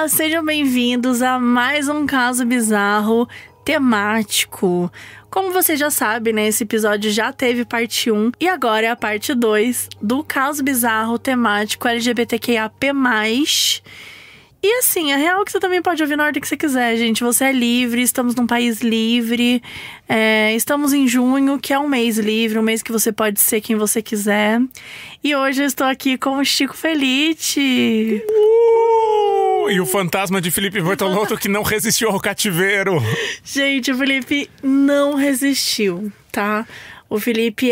Olá, sejam bem-vindos a mais um caso bizarro temático. Como você já sabe, né, esse episódio já teve parte 1 e agora é a parte 2 do caso bizarro temático LGBTQIAP+. E assim, é real que você também pode ouvir na ordem que você quiser, gente. Você é livre, estamos num país livre. Estamos em junho, que é um mês livre, um mês que você pode ser quem você quiser. E hoje eu estou aqui com o Chico Felitti. E o fantasma de Felipe Bortolotto que não resistiu ao cativeiro. Gente, o Felipe não resistiu, tá? O Felipe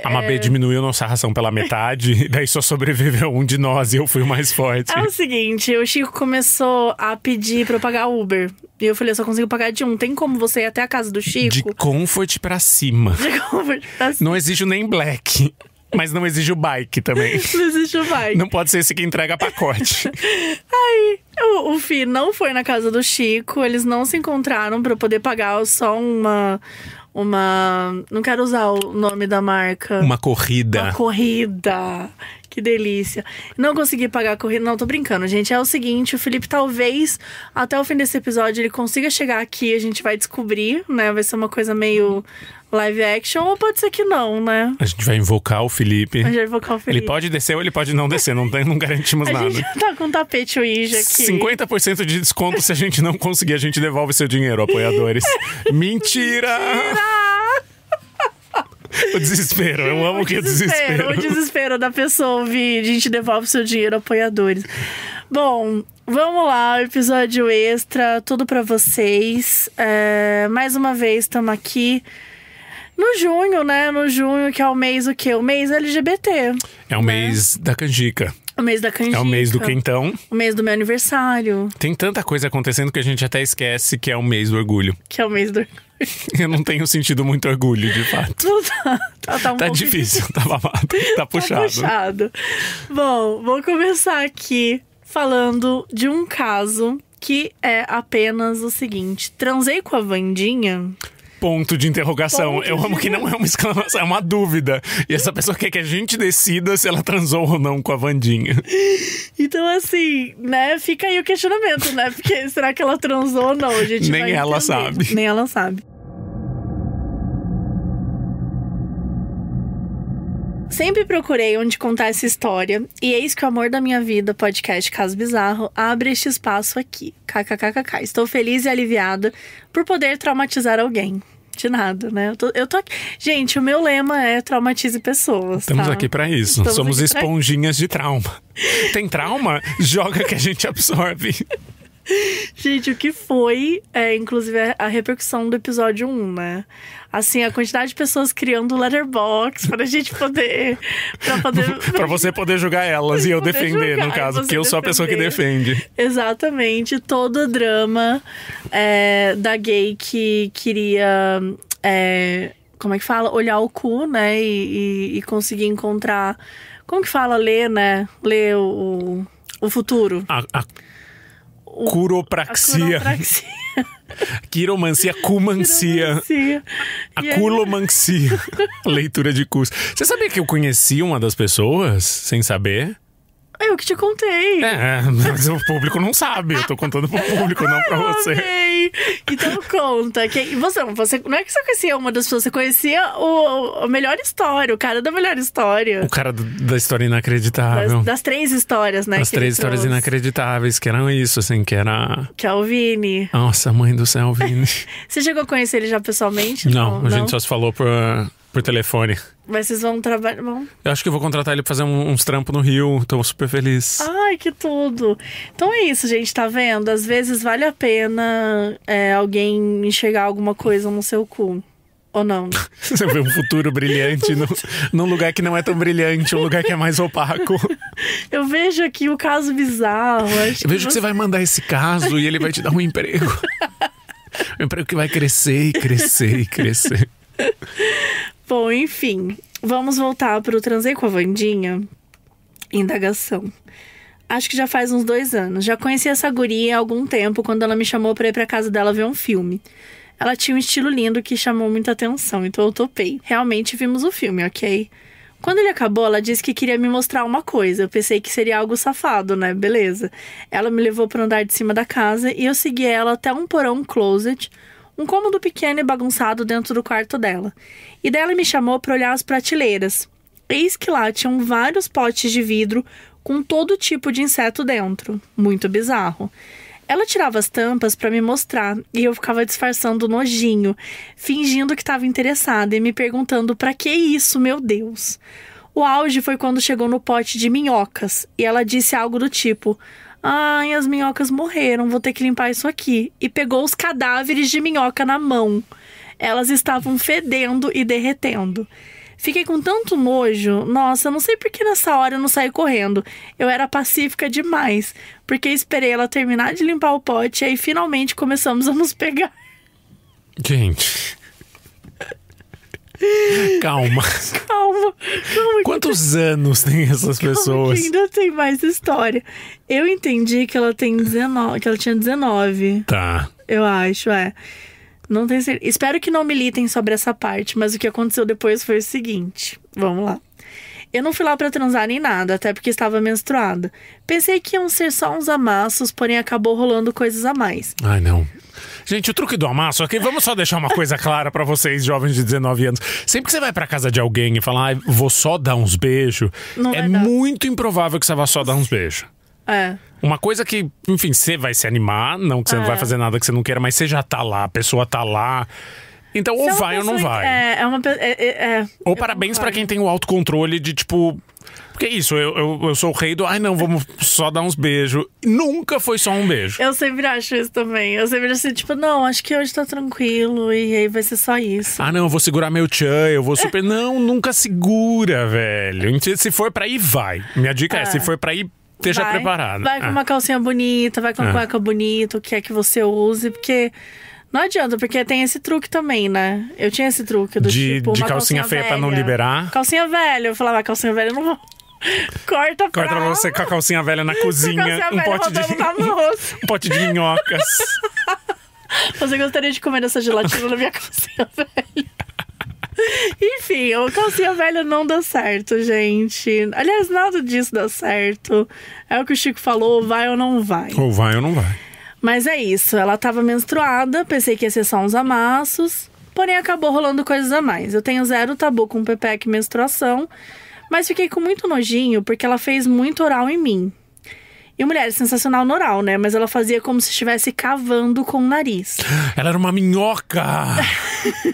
A Mabê diminuiu nossa ração pela metade, e daí só sobreviveu um de nós e eu fui o mais forte. É o seguinte, o Chico começou a pedir pra eu pagar Uber. E eu falei, eu só consigo pagar de um. Tem como você ir até a casa do Chico? De Comfort pra cima. De Comfort pra cima. Não exige nem Black. Mas não exige o bike também. Não existe o bike. Não pode ser esse que entrega pacote. Aí, o Fih não foi na casa do Chico. Eles não se encontraram pra poder pagar só uma... Não quero usar o nome da marca. Uma corrida. Uma corrida. Que delícia. Não consegui pagar a corrida. Não, tô brincando, gente. É o seguinte, o Felipe talvez, até o fim desse episódio, ele consiga chegar aqui. A gente vai descobrir, né? Vai ser uma coisa meio live action. Ou pode ser que não, né? A gente vai invocar o Felipe. A gente vai invocar o Felipe. Ele pode descer ou ele pode não descer. Não garantimos nada. A gente tá com um tapete Ouija aqui. 50% de desconto se a gente não conseguir. A gente devolve seu dinheiro, apoiadores. Mentira! O desespero, eu amo que é desespero. O desespero da pessoa ouvir, a gente devolve seu dinheiro, apoiadores. Bom, vamos lá, episódio extra, tudo pra vocês. Mais uma vez, estamos aqui no junho, né? No junho, que é o mês o quê? O mês LGBT. É o mês da canjica. O mês da canjica. É o mês do quentão. O mês do meu aniversário. Tem tanta coisa acontecendo que a gente até esquece que é o mês do orgulho. Que é o mês do orgulho. Eu não tenho sentido muito orgulho, de fato. Não tá tá difícil, tá babado, tá puxado. Tá puxado. Bom, vou começar aqui falando de um caso que é apenas o seguinte. Transei com a Wandinha... Ponto de interrogação. Eu amo que não é uma exclamação, é uma dúvida. E essa pessoa quer que a gente decida se ela transou ou não com a Wandinha. Então, assim, né? Fica aí o questionamento, né? Porque será que ela transou ou não? A gente Nem vai ela entender. sabe. Nem ela sabe. Sempre procurei onde contar essa história, e eis que o amor da minha vida, podcast Caso Bizarro, abre este espaço aqui. KKKKK. Estou feliz e aliviada por poder traumatizar alguém. De nada, né? Eu tô aqui. Gente, o meu lema é traumatize pessoas. Estamos aqui pra isso. Estamos Somos aqui esponjinhas de trauma. Tem trauma? Joga que a gente absorve. Gente, o que foi, inclusive, a repercussão do episódio 1, né? Assim, a quantidade de pessoas criando Letterboxd pra gente poder... Pra você poder julgar elas e eu defender, no caso. Porque eu sou a pessoa que defende. Exatamente. Todo o drama da gay que queria... como é que fala? Olhar o cu, né? E conseguir encontrar... Como que fala? Ler, né? Ler o futuro. Curopraxia. Quiromancia, cumancia. A culomancia. Leitura de curso. Você sabia que eu conheci uma das pessoas sem saber? Eu que te contei. Mas o público não sabe. Eu tô contando pro público, não pra você. Amei. Então conta. Você não é que você conhecia uma das pessoas, você conhecia a melhor história, o cara da melhor história. O cara da história inacreditável. Das 3 histórias, né? As 3 histórias inacreditáveis, que eram isso, assim, que era... Que é o Vini. Nossa, mãe do céu, Vini. Você chegou a conhecer ele já pessoalmente? Não, a gente só se falou por telefone. Mas vocês vão trabalhar... Eu acho que eu vou contratar ele pra fazer uns trampos no Rio. Tô super feliz. Ai, que tudo. Então é isso, gente, tá vendo? Às vezes vale a pena alguém enxergar alguma coisa no seu cu. Ou não? Você vê um futuro brilhante num lugar que não é tão brilhante, um lugar que é mais opaco. Eu vejo aqui o caso bizarro. Eu vejo que você vai mandar esse caso e ele vai te dar um emprego. Um emprego que vai crescer e crescer e crescer. Bom, enfim, vamos voltar pro Transei com a Wandinha. Indagação. Acho que já faz uns 2 anos. Já conheci essa guria há algum tempo, quando ela me chamou pra ir pra casa dela ver um filme. Ela tinha um estilo lindo que chamou muita atenção, então eu topei. Realmente vimos o filme, ok? Quando ele acabou, ela disse que queria me mostrar uma coisa. Eu pensei que seria algo safado, né? Beleza. Ela me levou pro andar de cima da casa e eu segui ela até um porão closet, um cômodo pequeno e bagunçado dentro do quarto dela. E daí ela me chamou para olhar as prateleiras. Eis que lá tinham vários potes de vidro com todo tipo de inseto dentro. Muito bizarro. Ela tirava as tampas para me mostrar e eu ficava disfarçando nojinho, fingindo que estava interessada e me perguntando pra que isso, meu Deus. O auge foi quando chegou no pote de minhocas e ela disse algo do tipo: ai, as minhocas morreram, vou ter que limpar isso aqui. E pegou os cadáveres de minhoca na mão. Elas estavam fedendo e derretendo. Fiquei com tanto nojo. Nossa, não sei por que nessa hora eu não saí correndo. Eu era pacífica demais. Porque esperei ela terminar de limpar o pote e aí finalmente começamos a nos pegar. Gente. Calma. Calma. Quantos anos tem essas pessoas? Que ainda tem mais história. Eu entendi que ela tem 19, que ela tinha 19. Tá. Eu acho, Não tenho certeza. Espero que não militem sobre essa parte, mas o que aconteceu depois foi o seguinte. Vamos lá. Eu não fui lá pra transar nem nada, até porque estava menstruada. Pensei que iam ser só uns amassos, porém acabou rolando coisas a mais. Ai, não. Gente, o truque do amasso aqui, vamos só deixar uma coisa clara pra vocês, jovens de 19 anos. Sempre que você vai pra casa de alguém e falar, vou só dar uns beijos, é muito improvável que você vá só dar uns beijos. Uma coisa que, enfim, você vai se animar, não que você não vai fazer nada que você não queira, mas você já tá lá, a pessoa tá lá. Então, ou vai ou não vai. Ou parabéns pra quem tem o autocontrole de, tipo... Porque isso, eu sou o rei do... Ai, não, vamos só dar uns beijos. Nunca foi só um beijo. Eu sempre acho isso também. Eu sempre acho assim, tipo, não, acho que hoje tá tranquilo e aí vai ser só isso. Ah, não, eu vou segurar meu tchan, eu vou super... Não, nunca segura, velho. Se for pra ir, vai. Minha dica é, se for pra ir, esteja preparado. Vai com uma calcinha bonita, vai com uma cueca bonita, o que é que você use, porque... Não adianta, porque tem esse truque também, né? Eu tinha esse truque do tipo... De calcinha feia pra não liberar. Calcinha velha. Eu falava, calcinha velha eu não vou... Corta pra você com a calcinha velha na cozinha. Um pote de minhocas. Você gostaria de comer essa gelatina na minha calcinha velha? Enfim, a calcinha velha não dá certo, gente. Aliás, nada disso dá certo. É o que o Chico falou, vai ou não vai. Ou vai ou não vai. Mas é isso, ela tava menstruada, pensei que ia ser só uns amassos, porém acabou rolando coisas a mais. Eu tenho zero tabu com pepeca e menstruação, mas fiquei com muito nojinho porque ela fez muito oral em mim. E mulher, sensacional no oral, né? Mas ela fazia como se estivesse cavando com o nariz. Ela era uma minhoca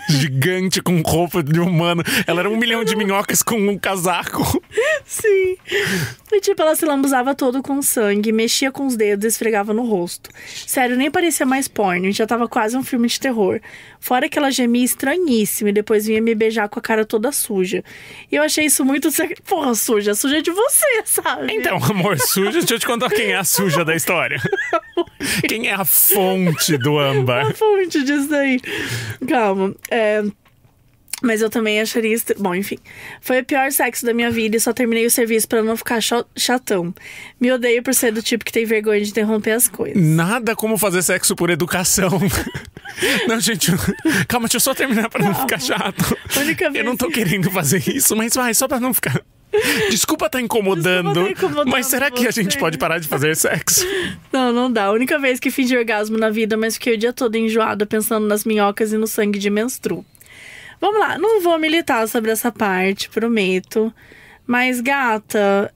gigante com roupa de humano. Ela era 1 milhão de minhocas com um casaco. Sim. E tipo, ela se lambuzava todo com sangue, mexia com os dedos e esfregava no rosto. Sério, nem parecia mais porno, já tava quase um filme de terror. Fora que ela gemia estranhíssima e depois vinha me beijar com a cara toda suja. E eu achei isso muito... Porra, suja de você, sabe? Então, amor, suja, deixa eu te contar quem é a suja da história. Quem é a fonte do âmbar? A fonte disso daí. Calma, mas eu também acharia... Bom, enfim. Foi o pior sexo da minha vida e só terminei o serviço pra não ficar chatão. Me odeio por ser do tipo que tem vergonha de interromper as coisas. Nada como fazer sexo por educação. Não, gente, calma, deixa eu só terminar pra não ficar chato. Eu não tô querendo fazer isso, mas vai, só pra não ficar... Desculpa tá incomodando, mas será que a gente pode parar de fazer sexo? Não dá. A única vez que fingi orgasmo na vida, mas fiquei o dia todo enjoada pensando nas minhocas e no sangue de menstru. Vamos lá, não vou militar sobre essa parte, prometo. Mas, gata,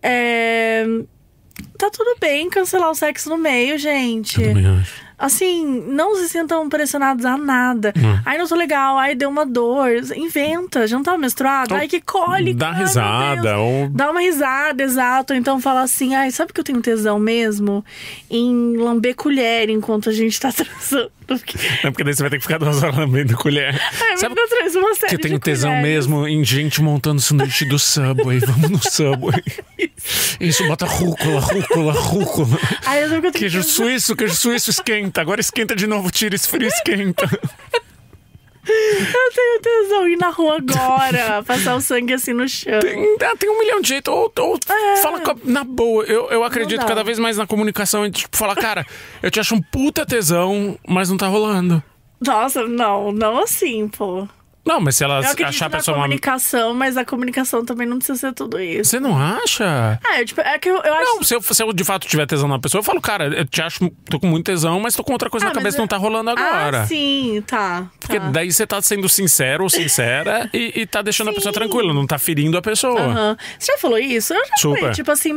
tá tudo bem cancelar o sexo no meio, gente. Eu também acho. Assim, não se sintam pressionados a nada. Ai, não tô legal. Ai, deu uma dor. Inventa, já não tava menstruada. Ai, que cólica. Dá risada. Ou... Dá uma risada, exato. Então fala assim, ai, sabe que eu tenho tesão mesmo? Em lamber colher enquanto a gente tá transando. Não, porque daí você vai ter que ficar 2 horas lambendo colher. Sabe que uma série eu tenho tesão mesmo em gente montando sanduíche do Subway. Vamos no Subway. Isso, bota rúcula. Ai, eu queijo suíço esquenta. Agora esquenta de novo, tira, esfria, esquenta. Eu tenho tesão ir na rua agora, passar o sangue assim no chão. Tem 1 milhão de jeitos. Ou fala na boa. Eu acredito cada vez mais na comunicação. Tipo, falar, cara, eu te acho um puta tesão, mas não tá rolando. Nossa, não assim, pô. Não, mas se ela Eu acredito achar a na pessoa comunicação, mas a comunicação também não precisa ser tudo isso. Você não acha? É que eu acho... Não, se eu de fato tiver tesão na pessoa, eu falo, cara, eu te acho, tô com muito tesão, mas tô com outra coisa na cabeça, não tá rolando agora. Ah, sim, tá. Porque daí você tá sendo sincero ou sincera e tá deixando a pessoa tranquila, não tá ferindo a pessoa. Você já falou isso? Eu já falei, tipo assim,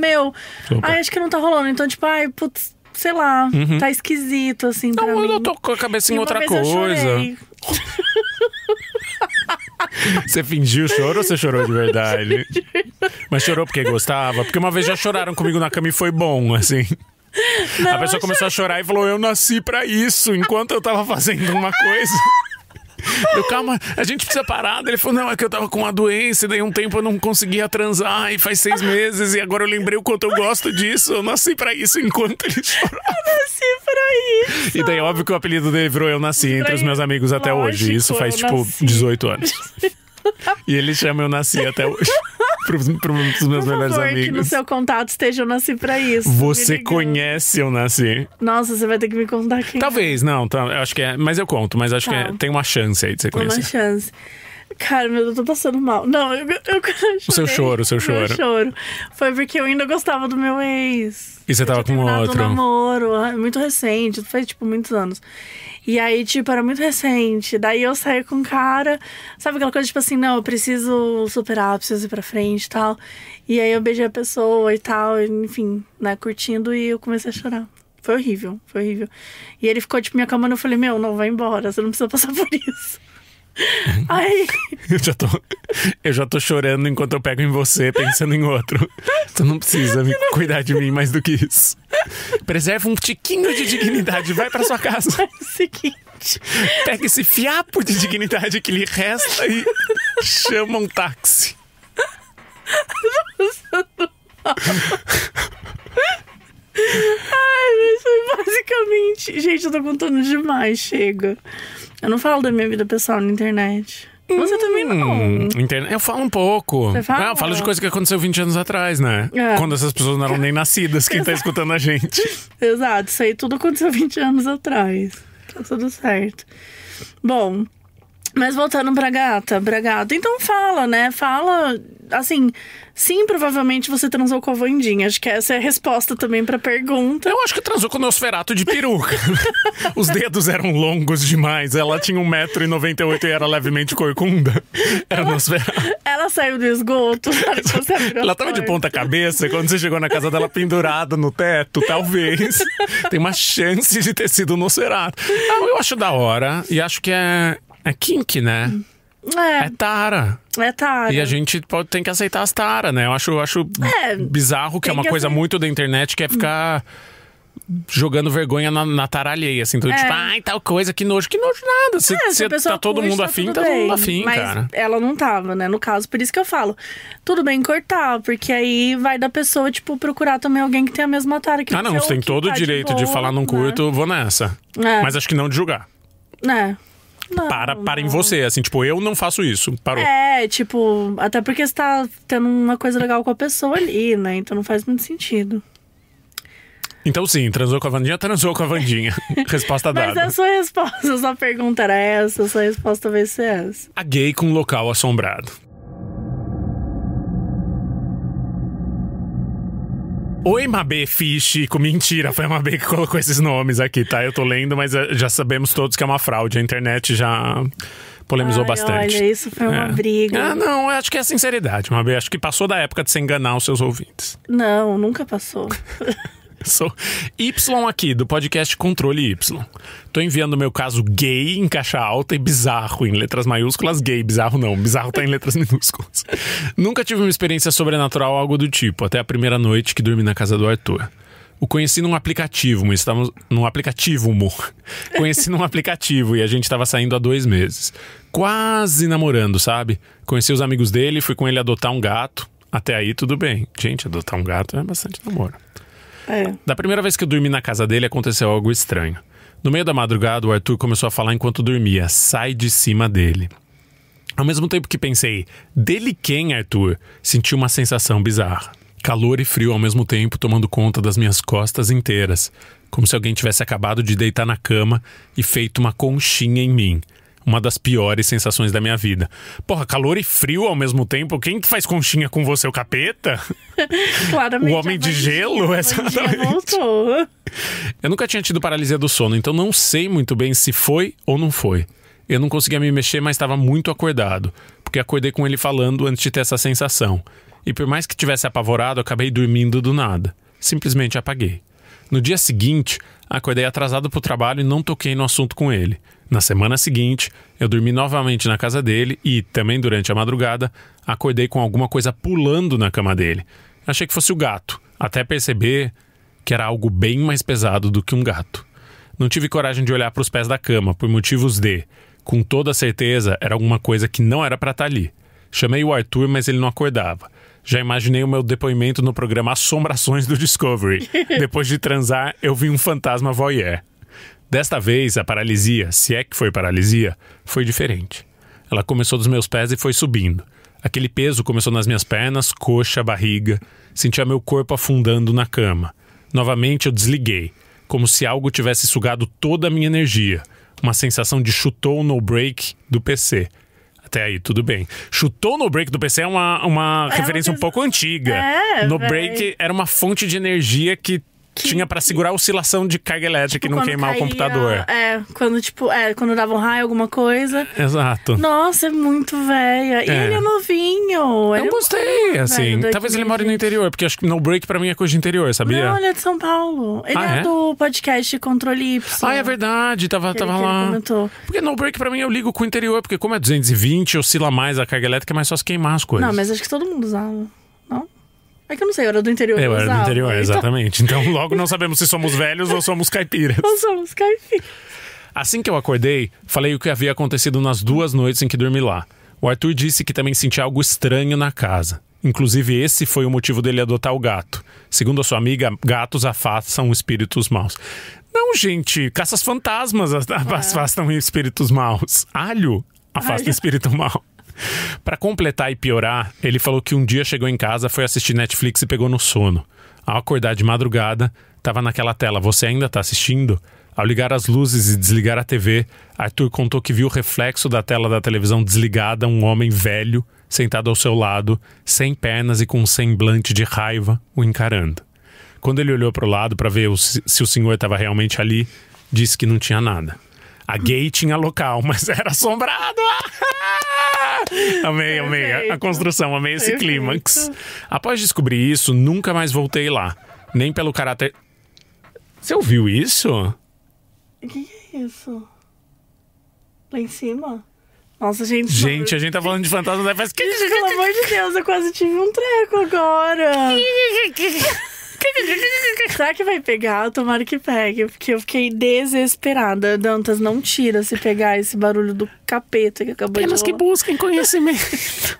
acho que não tá rolando. Então, tipo, putz, sei lá, tá esquisito, assim, pra mim. Eu tô com a cabeça em outra coisa. Você fingiu choro ou você chorou de verdade? Mas chorou porque gostava? Porque uma vez já choraram comigo na cama e foi bom, assim. Não, a pessoa começou a chorar e falou, eu nasci pra isso, enquanto eu tava fazendo uma coisa. Eu, calma, a gente precisa parar. Ele falou, não, é que eu tava com uma doença e daí um tempo eu não conseguia transar e faz 6 meses e agora eu lembrei o quanto eu gosto disso. Eu nasci pra isso enquanto ele chorava. Eu nasci pra isso. E daí óbvio que o apelido dele virou Eu Nasci entre os meus amigos até hoje. Isso faz tipo 18 anos. E ele chama Eu Nasci até hoje. Pros meus melhores amigos. Que no seu contato esteja Eu Nasci pra isso. Você conhece Eu Nasci? Nossa, você vai ter que me contar quem Talvez, não, eu acho que é. Mas eu conto, mas acho que tem uma chance aí de você conhecer. Uma chance. Cara, eu tô passando mal. Não, eu chorei. O seu choro. Meu choro. Foi porque eu ainda gostava do meu ex. E você tava com outro? Um namoro, muito recente, faz tipo muitos anos. E aí, tipo, era muito recente. Daí eu saí com um cara, sabe aquela coisa, tipo assim, não, eu preciso superar, preciso ir pra frente e tal. E aí eu beijei a pessoa e tal, enfim, né, curtindo, e eu comecei a chorar. Foi horrível. E ele ficou, tipo, me acalmando, eu falei, não, vai embora, você não precisa passar por isso. Aí... Eu já tô chorando enquanto eu pego em você, pensando em outro. Tu não precisa cuidar de mim mais do que isso. Preserva um tiquinho de dignidade, vai pra sua casa. É o seguinte, pega esse fiapo de dignidade que lhe resta e chama um táxi. Mas foi basicamente... Gente, eu tô contando demais, chega. Eu não falo da minha vida pessoal na internet. Você também não. Eu falo um pouco. Você fala? Eu falo de coisa que aconteceu 20 anos atrás, né? Quando essas pessoas não eram nem nascidas, quem tá escutando a gente. Exato, isso aí tudo aconteceu 20 anos atrás. Tá tudo certo. Bom, mas voltando pra gata. Então fala, né? Fala, assim... Sim, provavelmente você transou com a Wandinha. Acho que essa é a resposta também pra pergunta. Eu acho que transou com o Nosferatu de peruca. Os dedos eram longos demais. Ela tinha 1,98 m e era levemente corcunda. Era Nosferatu. Ela saiu do esgoto. Ela tava de ponta cabeça. Quando você chegou na casa dela pendurada no teto, talvez. Tem uma chance de ter sido o Nosferatu. Não, eu acho da hora. E acho que é kink, né? É tara. E a gente tem que aceitar as taras, né? Eu acho bizarro que é uma coisa muito da internet, que é ficar jogando vergonha na tara alheia, assim. Então, tipo, tal coisa, que nojo. Que nojo nada. Se tá todo mundo afim, tá todo mundo afim, cara. Mas ela não tava, né? No caso, por isso que eu falo. Tudo bem cortar, porque aí vai da pessoa, tipo, procurar também alguém que tem a mesma tara que não, você tem todo o direito de falar não curto, vou nessa. Mas acho que não de julgar. Não, para em você, assim, tipo, eu não faço isso, parou. Tipo, até porque você tá tendo uma coisa legal com a pessoa ali, né? Então não faz muito sentido. Então sim, transou com a Wandinha. Resposta dada. Mas a sua resposta, a sua pergunta era essa, a sua resposta vai ser essa. A gay com local assombrado. Oi, Mabê Fichico. Mentira, foi a Mabê que colocou esses nomes aqui, tá? Eu tô lendo, mas já sabemos todos que é uma fraude. A internet já polemizou bastante. Olha, isso foi uma briga. Não, eu acho que é sinceridade, Mabê. Acho que passou da época de você enganar os seus ouvintes. Não, nunca passou. Sou Y aqui, do podcast Controle Y. Tô enviando meu caso gay em caixa alta e bizarro em letras maiúsculas. Gay, bizarro não. Bizarro tá em letras minúsculas. Nunca tive uma experiência sobrenatural ou algo do tipo, até a primeira noite que dormi na casa do Arthur. O conheci num aplicativo, estávamos num aplicativo, amor. Conheci num aplicativo e a gente tava saindo há 2 meses. Quase namorando, sabe? Conheci os amigos dele, fui com ele adotar um gato. Até aí tudo bem. Gente, adotar um gato é bastante namoro. Da primeira vez que eu dormi na casa dele, aconteceu algo estranho. No meio da madrugada, o Arthur começou a falar enquanto dormia. Sai de cima dele. Ao mesmo tempo que pensei, dele quem, Arthur? Senti uma sensação bizarra. Calor e frio ao mesmo tempo, tomando conta das minhas costas inteiras. Como se alguém tivesse acabado de deitar na cama e feito uma conchinha em mim. uma das piores sensações da minha vida. Porra, calor e frio ao mesmo tempo. Quem que faz conchinha com você? O capeta? Claramente. O homem de gelo? Exatamente. Eu nunca tinha tido paralisia do sono, então não sei muito bem se foi ou não foi. Eu não conseguia me mexer, mas estava muito acordado, porque acordei com ele falando antes de ter essa sensação. E por mais que tivesse apavorado, acabei dormindo do nada. Simplesmente apaguei. No dia seguinte, acordei atrasado pro trabalho e não toquei no assunto com ele. Na semana seguinte, eu dormi novamente na casa dele e, também durante a madrugada, acordei com alguma coisa pulando na cama dele. Achei que fosse o gato, até perceber que era algo bem mais pesado do que um gato. Não tive coragem de olhar para os pés da cama, por motivos de, com toda certeza, era alguma coisa que não era para estar ali. Chamei o Arthur, mas ele não acordava. Já imaginei o meu depoimento no programa Assombrações do Discovery. Depois de transar, eu vi um fantasma voyeur. Desta vez, a paralisia, se é que foi paralisia, foi diferente. Ela começou dos meus pés e foi subindo. Aquele peso começou nas minhas pernas, coxa, barriga. Sentia meu corpo afundando na cama. Novamente eu desliguei, como se algo tivesse sugado toda a minha energia. Uma sensação de chutou no break do PC. Até aí, tudo bem. Chutou no break do PC é uma referência um pouco antiga. No break era uma fonte de energia que tinha pra segurar a oscilação de carga elétrica e não queimar o computador. Quando dava um raio, alguma coisa. Exato. Nossa, é muito velha. E ele é novinho. Eu gostei, assim. Talvez ele more no interior, porque acho que no break pra mim é coisa de interior, sabia? Não, ele é de São Paulo. Ele é do podcast Controle Y. É verdade. Tava lá. Porque no break pra mim eu ligo com o interior, porque como é 220, oscila mais a carga elétrica, é mais só se queimar as coisas. Não, mas acho que todo mundo usava. Não? É que eu não sei, eu era do interior. Eu era do interior, exatamente. Então logo não sabemos se somos velhos ou somos caipiras. Ou somos caipiras. Assim que eu acordei, falei o que havia acontecido nas 2 noites em que dormi lá. O Arthur disse que também sentia algo estranho na casa. Inclusive esse foi o motivo dele adotar o gato. Segundo a sua amiga, gatos afastam espíritos maus. Não, gente, caças fantasmas afastam espíritos maus. Alho afasta espírito mau. Pra completar e piorar, ele falou que um dia chegou em casa, foi assistir Netflix e pegou no sono. Ao acordar de madrugada, tava naquela tela, você ainda tá assistindo? Ao ligar as luzes e desligar a TV, Arthur contou que viu o reflexo da tela da televisão desligada, um homem velho, sentado ao seu lado, sem pernas e com um semblante de raiva, o encarando. Quando ele olhou pro lado pra ver se o senhor estava realmente ali, disse que não tinha nada. A gay tinha local, mas era assombrado. Amei a construção, amei esse clímax. Após descobrir isso, nunca mais voltei lá. Nem pelo caráter... Você ouviu isso? O que é isso? Lá em cima? Nossa, gente... Gente, a gente tá falando de fantasma, né? Mas... Pelo amor de Deus, eu quase tive um treco agora. Será que vai pegar? Tomara que pegue, porque eu fiquei desesperada. Dantas, não tira se pegar esse barulho do capeta que acabou de rolar. Apenas que busquem conhecimento.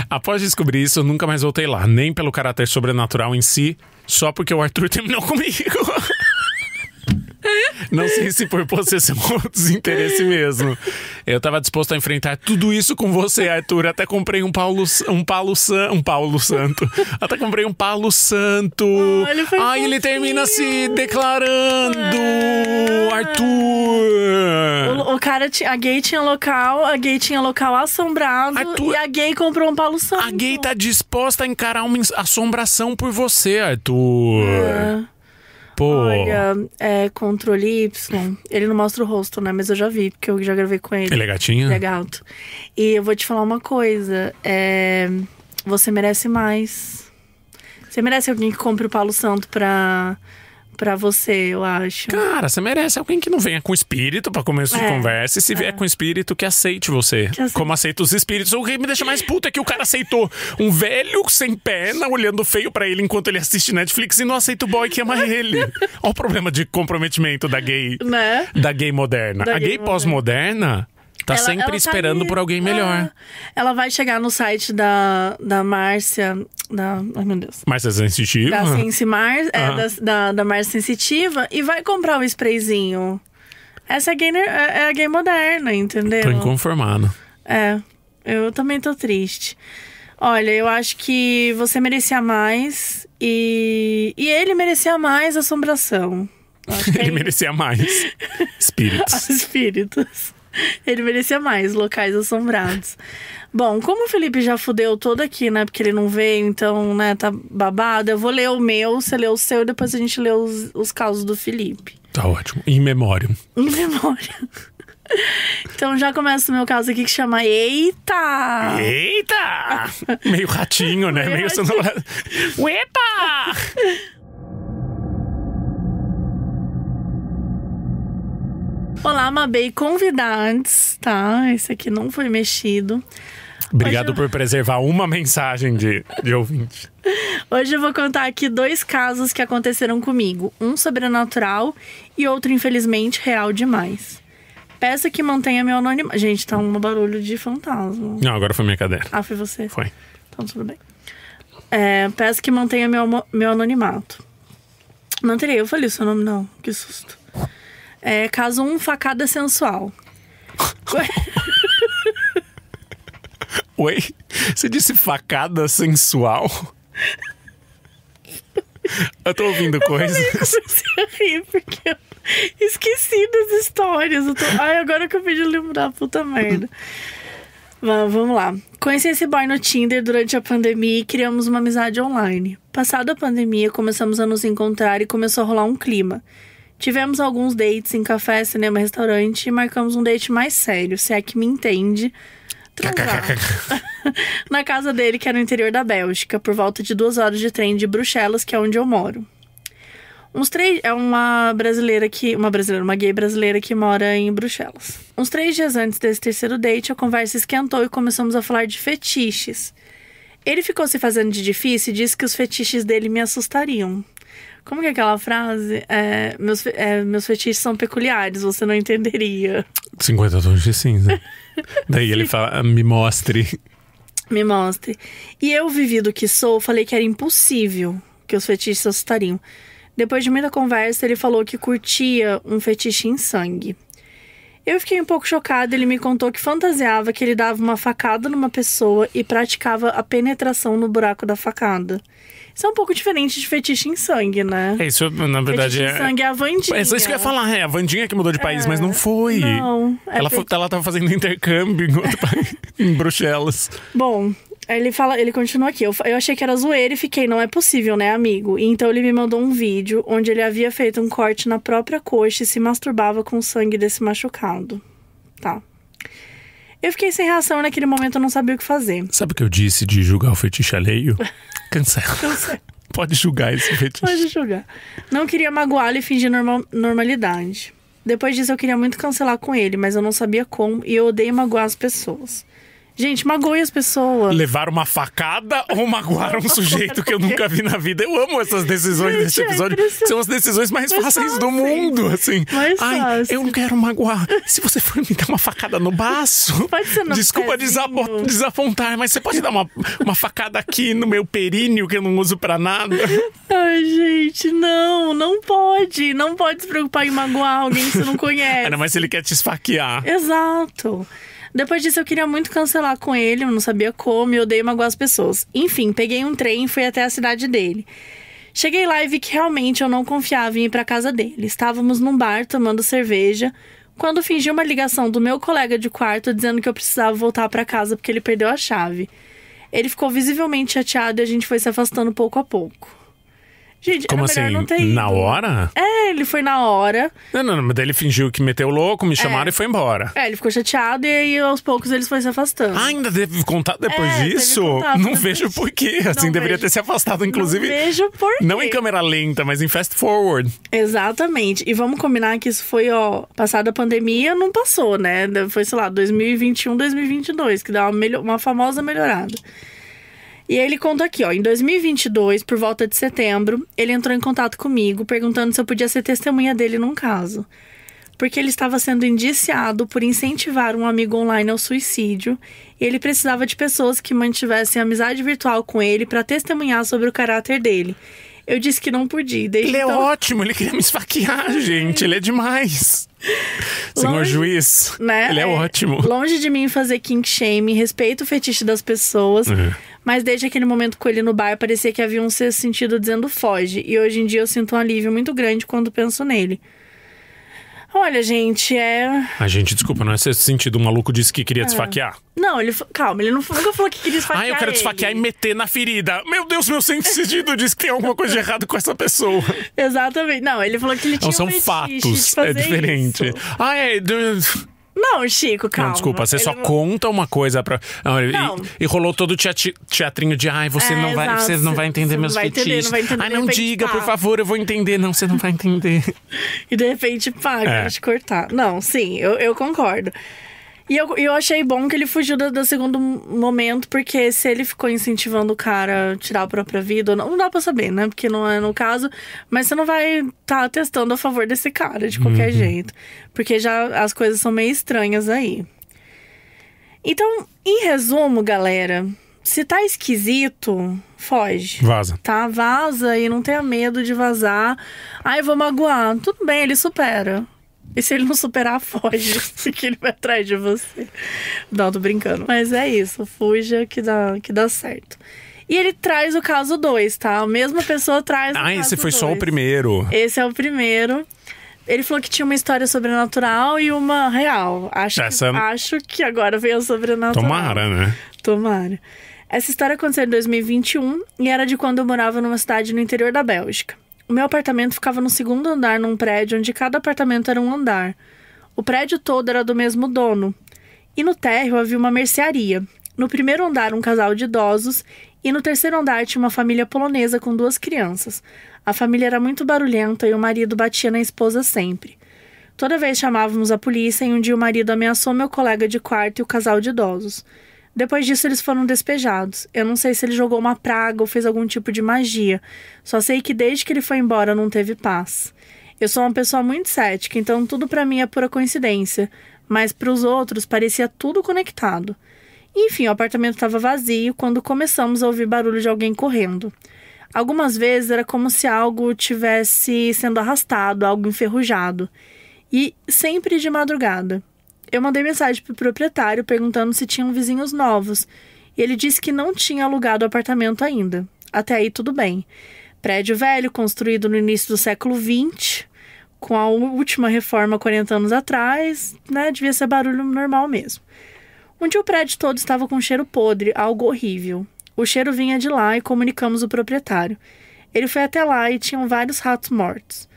Após descobrir isso, eu nunca mais voltei lá. Nem pelo caráter sobrenatural em si, só porque o Arthur terminou comigo. Não sei se por possessão ou desinteresse mesmo. Eu tava disposto a enfrentar tudo isso com você, Arthur. Até comprei um Paulo Santo. Até comprei um Paulo Santo. Ele termina se declarando. Arthur. O cara, a gay tinha local assombrado. Arthur, e a gay comprou um Paulo Santo. A gay tá disposta a encarar uma assombração por você, Arthur. Olha, Controle Y. Ele não mostra o rosto, né? Mas eu já vi, porque eu já gravei com ele. Ele é gatinho? Ele é gato. E eu vou te falar uma coisa. Você merece mais. Você merece alguém que compre o Paulo Santo pra você, eu acho. Cara, você merece alguém que não venha com espírito pra começo de conversa. E se vier com espírito, que aceite você. Como aceita os espíritos. O que me deixa mais puto é que o cara aceitou um velho sem perna, olhando feio pra ele enquanto ele assiste Netflix, e não aceita o boy que ama ele. Olha o problema de comprometimento da gay, né? Da gay moderna. A gay pós-moderna tá sempre esperando por alguém melhor. Ela vai chegar no site da Márcia... Ai, meu Deus. Márcia Sensitiva? Da Márcia Sensitiva, e vai comprar o sprayzinho. Essa é a gay moderna, entendeu? Tô inconformado. Eu também tô triste. Olha, eu acho que você merecia mais e ele merecia mais assombração. Ele merecia mais espíritos. Espíritos. Ele merecia mais, Locais Assombrados. Bom, como o Felipe já fudeu todo aqui, né? Porque ele não veio, então, né, tá babado. Eu vou ler o meu, você lê o seu e depois a gente lê os causos do Felipe. Tá ótimo. In memoriam. In memória. Então já começa o meu caso aqui que chama Eita! Eita! Meio ratinho, né? Meio sonolento. Uepa! Olá, Mabê, convidados, tá? Esse aqui não foi mexido. Obrigado por preservar uma mensagem de ouvinte. Hoje eu vou contar aqui 2 casos que aconteceram comigo. Um sobrenatural e outro, infelizmente, real demais. Peço que mantenha meu anonimato. Gente, tá um barulho de fantasma. Não, agora foi minha cadeira. Ah, foi você? Foi. Então tudo bem. Peço que mantenha meu anonimato. Manterei, eu falei o seu nome, não. Que susto. Caso 1, facada sensual. Oi? Você disse facada sensual? Eu tô ouvindo coisas. Eu comecei a rir porque eu esqueci das histórias. Ai, agora que eu pedi lembrar, puta merda. Vamos lá. Conheci esse boy no Tinder durante a pandemia e criamos uma amizade online. Passada a pandemia, começamos a nos encontrar e começou a rolar um clima. Tivemos alguns dates em café, cinema, restaurante e marcamos um date mais sério, se é que me entende. Na casa dele, que era no interior da Bélgica, por volta de 2 horas de trem de Bruxelas, que é onde eu moro. É uma gay brasileira que mora em Bruxelas. Uns 3 dias antes desse terceiro date, a conversa esquentou e começamos a falar de fetiches. Ele ficou se fazendo de difícil e disse que os fetiches dele me assustariam. Como que é aquela frase? Meus fetiches são peculiares, você não entenderia. 50 tons de cinza. Daí ele fala, me mostre. Me mostre. E eu, vivido que sou, falei que era impossível que os fetiches assustariam. Depois de muita conversa, ele falou que curtia um fetiche em sangue. Eu fiquei um pouco chocada, ele me contou que fantasiava que ele dava uma facada numa pessoa e praticava a penetração no buraco da facada. Isso é um pouco diferente de fetiche em sangue, né? Isso, na verdade, fetiche em sangue é a Wandinha. É isso que eu ia falar, a Wandinha que mudou de país, mas não foi. Não. Ela tava fazendo intercâmbio em outro país, em Bruxelas. Bom, ele continua aqui. Eu achei que era zoeira e fiquei, não é possível, né, amigo? E então ele me mandou um vídeo onde ele havia feito um corte na própria coxa e se masturbava com o sangue desse machucado. Tá. Eu fiquei sem reação e naquele momento eu não sabia o que fazer. Sabe o que eu disse de julgar o fetiche alheio? Cancela. Pode julgar esse fetiche. Pode julgar. Não queria magoá-lo e fingir normalidade. Depois disso eu queria muito cancelar com ele, mas eu não sabia como e eu odeio magoar as pessoas. Gente, magoe as pessoas. Levar uma facada ou magoar um sujeito que eu nunca vi na vida? Eu amo essas decisões desse episódio. São as decisões mais fáceis do mundo, assim. Eu não quero magoar. Se você for me dar uma facada no baço... Pode ser no desculpa desapontar, mas você pode dar uma facada aqui no meu períneo que eu não uso pra nada? Ai, gente, não pode. Não pode se preocupar em magoar alguém que você não conhece. Ainda mais se ele quer te esfaquear. Exato. Depois disso eu queria muito cancelar com ele, eu não sabia como e odeio magoar as pessoas. Enfim, peguei um trem e fui até a cidade dele. Cheguei lá e vi que realmente eu não confiava em ir pra casa dele. Estávamos num bar tomando cerveja, quando fingi uma ligação do meu colega de quarto dizendo que eu precisava voltar pra casa porque ele perdeu a chave. Ele ficou visivelmente chateado e a gente foi se afastando pouco a pouco. Gente, como assim? Na hora? Ele foi na hora. Não, mas daí ele fingiu que meteu o louco, me chamaram e foi embora. Ele ficou chateado e aí aos poucos eles foram se afastando. Ainda teve contato depois disso? Não vejo por quê. Assim, deveria ter se afastado, inclusive. Não vejo por quê. Não em câmera lenta, mas em fast forward. Exatamente. E vamos combinar que isso foi, passada a pandemia, não passou, né? Foi, sei lá, 2021, 2022, que dá uma famosa melhorada. E aí ele conta aqui, em 2022, por volta de setembro, ele entrou em contato comigo, perguntando se eu podia ser testemunha dele num caso. Porque ele estava sendo indiciado por incentivar um amigo online ao suicídio, e ele precisava de pessoas que mantivessem amizade virtual com ele para testemunhar sobre o caráter dele. Eu disse que não podia. Ele é ótimo, ele queria me esfaquear, gente, ele é demais. Senhor juiz, né? Ele é ótimo. Longe de mim fazer kink shame, respeito o fetiche das pessoas, mas desde aquele momento com ele no bar, parecia que havia um sexto sentido dizendo foge, e hoje em dia eu sinto um alívio muito grande quando penso nele. Olha, gente, gente, desculpa, não é esse sentido. O maluco disse que queria te esfaquear. Não, calma, ele nunca falou que queria esfaquear. Eu quero te esfaquear e meter na ferida. Meu Deus, meu sentido diz que tem alguma coisa de errado com essa pessoa. Exatamente. Não, ele falou que ele tinha são fatos, é diferente. Isso. Não, Chico, calma. Não, desculpa, você só conta uma coisa pra... Não. E rolou todo o teatrinho de você não vai entender meus fetiches. Não diga, por favor, eu vou entender. Não, você não vai entender. E de repente, quero te cortar. Não, sim, eu concordo. E eu achei bom que ele fugiu do segundo momento, porque se ele ficou incentivando o cara a tirar a própria vida, não dá pra saber, né? Porque não é no caso. Mas você não vai estar testando a favor desse cara de qualquer jeito. Porque já as coisas são meio estranhas aí. Então, em resumo, galera, se tá esquisito, foge. Vaza. Tá? Vaza e não tenha medo de vazar. Eu vou magoar. Tudo bem, ele supera. E se ele não superar, foge, porque ele vai atrás de você. Não, tô brincando. Mas é isso, fuja que dá certo. E ele traz o caso 2, tá? A mesma pessoa traz o caso 2. Esse foi só o primeiro. Esse é o primeiro. Ele falou que tinha uma história sobrenatural e uma real. Acho que agora veio a sobrenatural. Tomara, né? Tomara. Essa história aconteceu em 2021 e era de quando eu morava numa cidade no interior da Bélgica. O meu apartamento ficava no segundo andar num prédio onde cada apartamento era um andar. O prédio todo era do mesmo dono. E no térreo havia uma mercearia. No primeiro andar, um casal de idosos. E no terceiro andar tinha uma família polonesa com 2 crianças. A família era muito barulhenta e o marido batia na esposa sempre. Toda vez chamávamos a polícia e um dia o marido ameaçou meu colega de quarto e o casal de idosos. Depois disso, eles foram despejados. Eu não sei se ele jogou uma praga ou fez algum tipo de magia. Só sei que desde que ele foi embora não teve paz. Eu sou uma pessoa muito cética, então tudo pra mim é pura coincidência. Mas pros outros parecia tudo conectado. Enfim, o apartamento estava vazio quando começamos a ouvir barulho de alguém correndo. Algumas vezes era como se algo tivesse sendo arrastado, algo enferrujado. E sempre de madrugada. Eu mandei mensagem pro proprietário perguntando se tinham vizinhos novos. E ele disse que não tinha alugado o apartamento ainda. Até aí tudo bem. Prédio velho, construído no início do século XX, com a última reforma 40 anos atrás, né? Devia ser barulho normal mesmo. Um dia o prédio todo estava com cheiro podre, algo horrível. O cheiro vinha de lá e comunicamos o proprietário. Ele foi até lá e tinham vários ratos mortos.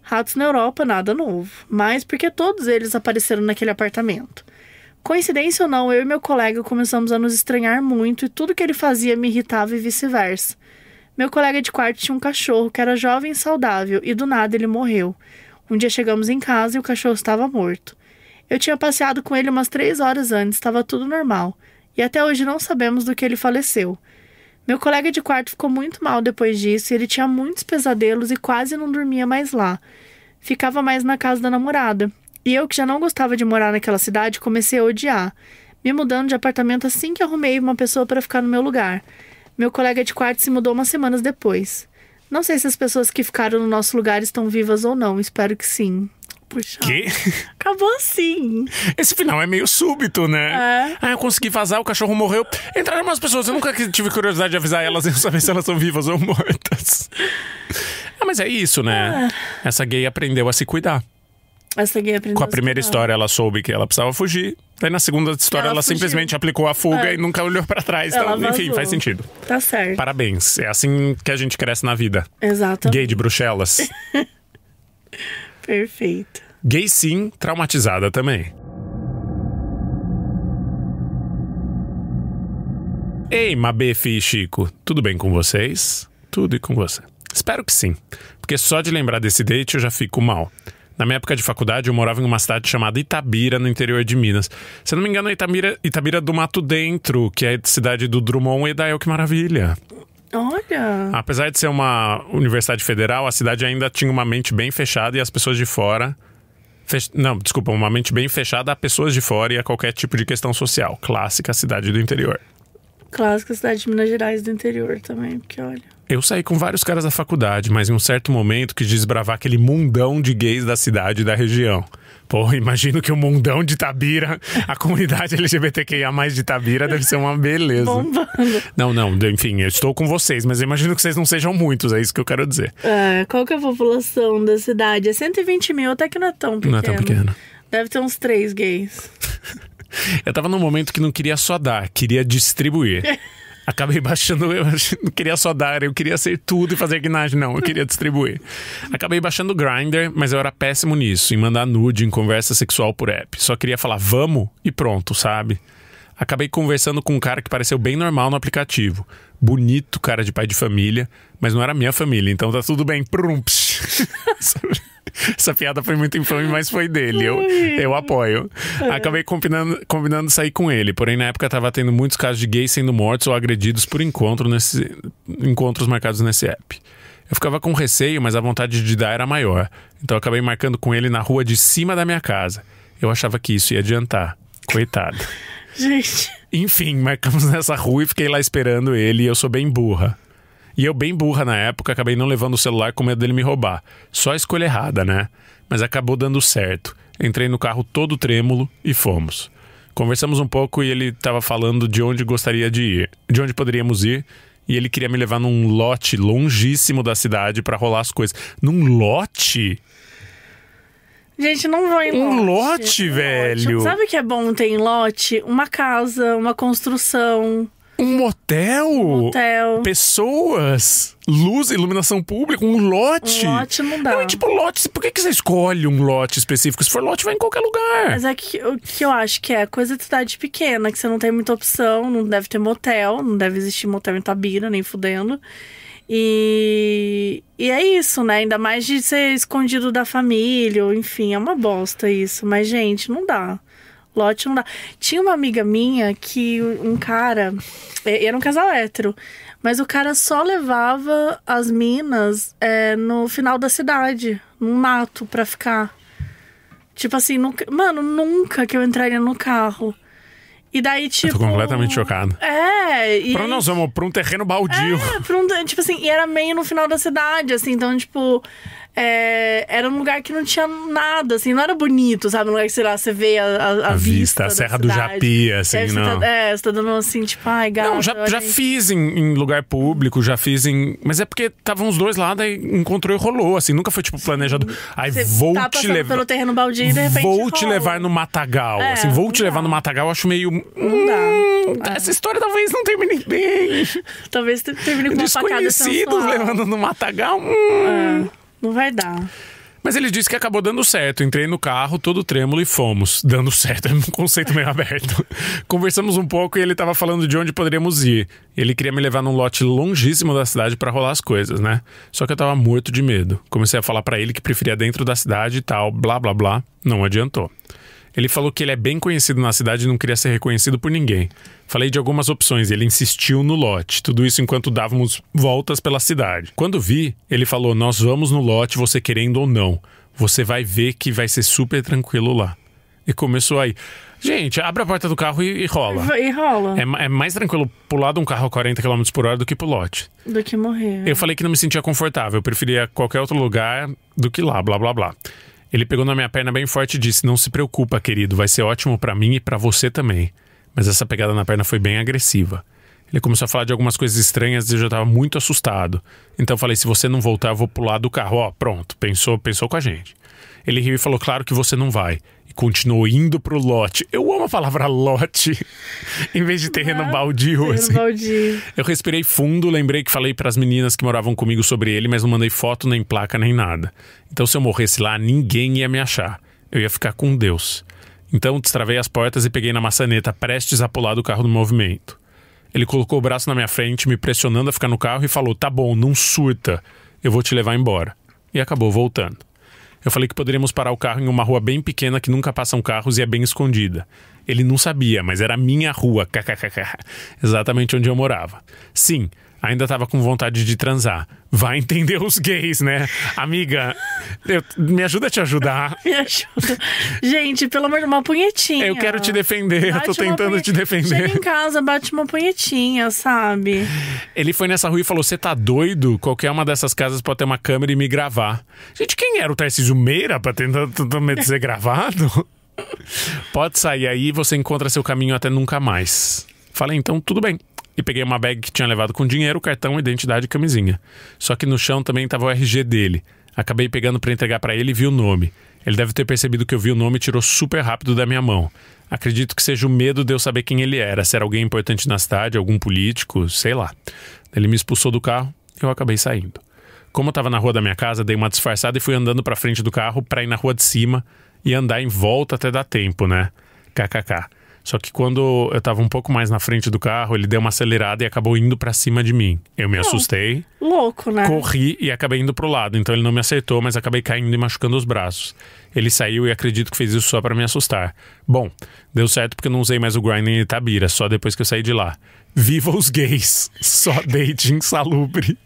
Ratos na Europa, nada novo, mas porque todos eles apareceram naquele apartamento. Coincidência ou não, eu e meu colega começamos a nos estranhar muito e tudo que ele fazia me irritava e vice-versa. Meu colega de quarto tinha um cachorro que era jovem e saudável e do nada ele morreu. Um dia chegamos em casa e o cachorro estava morto. Eu tinha passeado com ele umas 3 horas antes, estava tudo normal. E até hoje não sabemos do que ele faleceu. Meu colega de quarto ficou muito mal depois disso e ele tinha muitos pesadelos e quase não dormia mais lá. Ficava mais na casa da namorada. E eu, que já não gostava de morar naquela cidade, comecei a odiar, me mudando de apartamento assim que arrumei uma pessoa para ficar no meu lugar. Meu colega de quarto se mudou umas semanas depois. Não sei se as pessoas que ficaram no nosso lugar estão vivas ou não, espero que sim. Puxa. Que? Acabou assim. Esse final é meio súbito, né? Eu consegui vazar, o cachorro morreu. Entraram umas pessoas, eu nunca tive curiosidade de avisar elas e saber se elas são vivas ou mortas. Mas é isso, né? Essa gay aprendeu a se cuidar. Essa gay aprendeu Com a primeira história ela soube que ela precisava fugir. Daí na segunda história ela simplesmente aplicou a fuga e nunca olhou pra trás. Então, enfim, faz sentido. Tá certo. Parabéns. É assim que a gente cresce na vida. Exatamente. Gay de Bruxelas. Perfeito. Gay sim, traumatizada também. Ei, Mabef e Chico, tudo bem com vocês? Tudo e com você? Espero que sim, porque só de lembrar desse date eu já fico mal. Na minha época de faculdade eu morava em uma cidade chamada Itabira, no interior de Minas. Se eu não me engano, Itabira do Mato Dentro, que é a cidade do Drummond e da El, que maravilha. Olha! Apesar de ser uma universidade federal, a cidade ainda tinha uma mente bem fechada e as pessoas de fora... uma mente bem fechada a pessoas de fora e a qualquer tipo de questão social. Clássica cidade do interior. Clássica cidade de Minas Gerais do interior também, porque olha... Eu saí com vários caras da faculdade, mas em um certo momento quis desbravar aquele mundão de gays da cidade e da região. Pô, imagino que o mundão de Itabira, a comunidade LGBTQIA+, de Itabira deve ser uma beleza. Bombando. Não, enfim, eu estou com vocês, mas eu imagino que vocês não sejam muitos, é isso que eu quero dizer. Qual que é a população da cidade? É 120 mil, até que não é tão pequeno. Não é tão pequeno. Deve ter uns 3 gays. Eu tava num momento que não queria só dar, queria distribuir. Acabei baixando, eu não queria só dar, eu queria ser tudo e fazer guinagem. Não, eu queria distribuir. Acabei baixando o Grindr, mas eu era péssimo nisso, em mandar nude, em conversa sexual por app. Só queria falar vamos e pronto, sabe? Acabei conversando com um cara que pareceu bem normal no aplicativo. Bonito, cara de pai de família, mas não era minha família, então tá tudo bem. Essa piada foi muito infame, mas foi dele. Eu apoio. Acabei combinando sair com ele. Porém, na época tava tendo muitos casos de gays sendo mortos ou agredidos por encontros marcados nesse app. Eu ficava com receio, mas a vontade de dar era maior. Então acabei marcando com ele na rua de cima da minha casa. Eu achava que isso ia adiantar. Coitado. Gente. Enfim, marcamos nessa rua e fiquei lá esperando ele. E eu sou bem burra. E eu bem burra na época, acabei não levando o celular com medo dele me roubar. Só a escolha errada, né? Mas acabou dando certo. Entrei no carro todo trêmulo e fomos. Conversamos um pouco e ele estava falando de onde gostaria de ir, de onde poderíamos ir. E ele queria me levar num lote longíssimo da cidade pra rolar as coisas. Num lote? Gente, não vou em lote. Um lote, velho. Sabe o que é bom ter em lote? Uma casa, uma construção. Um motel? Pessoas? Luz, iluminação pública? Um lote? Um lote não dá. Não, tipo, lote... Por que você escolhe um lote específico? Se for lote, vai em qualquer lugar. Mas é que o que eu acho que é coisa de cidade pequena, que você não tem muita opção, não deve ter motel, não deve existir motel em Itabira, nem fudendo. E é isso, né? Ainda mais de ser escondido da família, ou enfim, é uma bosta isso. Mas, gente, não dá. Lote não dá. Tinha uma amiga minha que um cara... Era um casal hétero. Mas o cara só levava as minas no final da cidade. Num mato pra ficar. Tipo assim, nunca que eu entraria no carro. E daí, tipo... Eu tô completamente chocado. Pra nós vamos pra um terreno baldio. Tipo assim, e era meio no final da cidade, assim. Então, tipo... era um lugar que não tinha nada, assim, não era bonito, sabe? Um lugar que, sei lá, você vê a vista a Serra do Japi, assim, não. Você tá dando assim, tipo, ai, gato. Não, já fiz em lugar público, já fiz em... Mas é porque estavam os dois lá, daí encontrou e rolou, assim, nunca foi, tipo, planejado. Aí vou tá te levar... pelo terreno baldio e de repente vou te levar no Matagal, assim, vou te levar no Matagal, eu acho meio... Não dá. Essa história talvez não termine bem. Talvez termine com uma facada sensual. Desconhecidos levando no Matagal. Não vai dar. Mas ele disse que acabou dando certo. Entrei no carro, todo trêmulo e fomos. Dando certo, é um conceito meio aberto. Conversamos um pouco e ele tava falando de onde poderíamos ir. Ele queria me levar num lote longíssimo da cidade pra rolar as coisas, né? Só que eu tava morto de medo. Comecei a falar pra ele que preferia dentro da cidade e tal, blá blá blá. Não adiantou. Ele falou que ele é bem conhecido na cidade e não queria ser reconhecido por ninguém. Falei de algumas opções e ele insistiu no lote. Tudo isso enquanto dávamos voltas pela cidade. Quando vi, ele falou, nós vamos no lote, você querendo ou não. Você vai ver que vai ser super tranquilo lá. E começou aí. Gente, abre a porta do carro e rola. E rola. É mais tranquilo pular de um carro a 40 km por hora do que pro lote. Do que morrer. Eu falei que não me sentia confortável. Eu preferia qualquer outro lugar do que lá, blá blá blá. Ele pegou na minha perna bem forte e disse, não se preocupa, querido, vai ser ótimo pra mim e pra você também. Mas essa pegada na perna foi bem agressiva. Ele começou a falar de algumas coisas estranhas e eu já tava muito assustado. Então eu falei, se você não voltar, eu vou pular do carro. Ó, pronto, pensou com a gente. Ele riu e falou, claro que você não vai. E continuou indo pro lote. Eu amo a palavra lote, em vez de terreno baldio. Assim. Baldio. Eu respirei fundo, lembrei que falei pras meninas que moravam comigo sobre ele, mas não mandei foto, nem placa, nem nada. Então se eu morresse lá, ninguém ia me achar. Eu ia ficar com Deus. Então destravei as portas e peguei na maçaneta, prestes a pular do carro no movimento. Ele colocou o braço na minha frente, me pressionando a ficar no carro e falou, tá bom, não surta, eu vou te levar embora. E acabou voltando. Eu falei que poderíamos parar o carro em uma rua bem pequena que nunca passam carros e é bem escondida. Ele não sabia, mas era a minha rua, kkkk, exatamente onde eu morava. Sim, Ainda tava com vontade de transar. Vai entender os gays, né? Amiga, me ajuda a te ajudar. Me ajuda. Gente, pelo amor de uma punhetinha. Eu quero te defender, eu tô tentando te defender. Chega em casa, bate uma punhetinha, sabe? Ele foi nessa rua e falou, você tá doido? Qualquer uma dessas casas pode ter uma câmera e me gravar. Gente, quem era o Tarcísio Meira pra tentar ser gravado? Pode sair aí e você encontra seu caminho até nunca mais. Falei, então tudo bem. E peguei uma bag que tinha levado com dinheiro, cartão, identidade e camisinha. Só que no chão também tava o RG dele. Acabei pegando pra entregar pra ele e vi o nome. Ele deve ter percebido que eu vi o nome e tirou super rápido da minha mão. Acredito que seja o medo de eu saber quem ele era. Se era alguém importante na cidade, algum político, sei lá. Ele me expulsou do carro e eu acabei saindo. Como eu tava na rua da minha casa, dei uma disfarçada e fui andando pra frente do carro pra ir na rua de cima e andar em volta até dar tempo, né? KKK. Só que quando eu tava um pouco mais na frente do carro, ele deu uma acelerada e acabou indo pra cima de mim. Eu me assustei. Louco, né? Corri e acabei indo pro lado. Então ele não me acertou, mas acabei caindo e machucando os braços. Ele saiu e acredito que fez isso só pra me assustar. Bom, deu certo porque eu não usei mais o Grindr em Itabira, só depois que eu saí de lá. Viva os gays! Só date insalubre.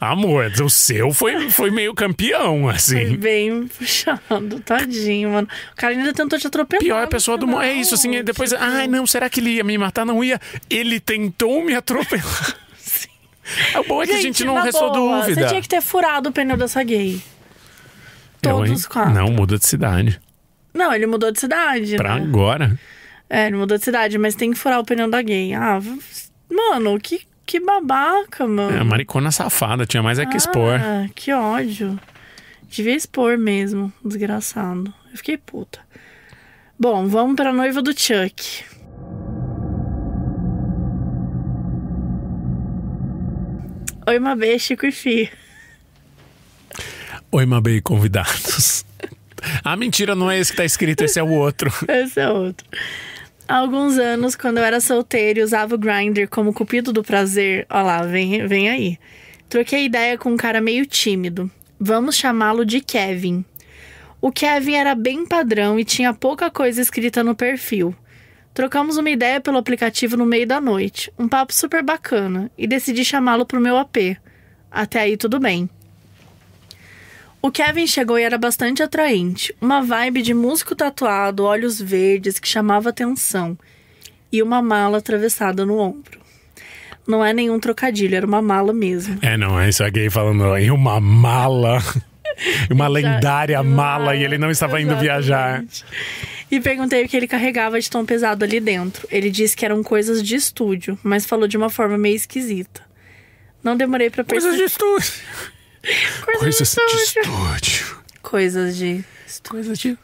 Amor, o seu foi meio campeão, assim. Foi bem puxado, tadinho, mano. O cara ainda tentou te atropelar. Pior pessoa do mundo. É isso, assim, depois... Tipo... Ai, não, será que ele ia me matar? Não ia. Ele tentou me atropelar. Sim. O bom é que a gente não restou dúvida. Você tinha que ter furado o pneu dessa gay. Todos os quatro. Não, muda de cidade. Não, ele mudou de cidade, pra né? Agora. É, ele mudou de cidade, mas tem que furar o pneu da gay. Ah, mano, que babaca, mano. É, a maricona safada, tinha mais que expor. Ah, que ódio. Devia expor mesmo, desgraçado. Eu fiquei puta. Bom, vamos pra noiva do Chuck. Oi, Mabê, Chico e Fih. Oi, Mabê, convidados. Ah, mentira, não é esse que tá escrito, esse é o outro. Esse é outro. Há alguns anos, quando eu era solteira e usava o Grindr como cupido do prazer... Ó lá, vem aí. Troquei ideia com um cara meio tímido. Vamos chamá-lo de Kevin. O Kevin era bem padrão e tinha pouca coisa escrita no perfil. Trocamos uma ideia pelo aplicativo no meio da noite. Um papo super bacana. E decidi chamá-lo pro meu AP. Até aí tudo bem. O Kevin chegou e era bastante atraente. Uma vibe de músico tatuado, olhos verdes, que chamava atenção. E uma mala atravessada no ombro. Não é nenhum trocadilho, era uma mala mesmo. É, não, é isso a gay falando em uma mala. Uma lendária mala e ele não estava indo viajar. E perguntei o que ele carregava de tão pesado ali dentro. Ele disse que eram coisas de estúdio, mas falou de uma forma meio esquisita. Não demorei pra perceber. Coisas de estúdio. Coisas de estúdio.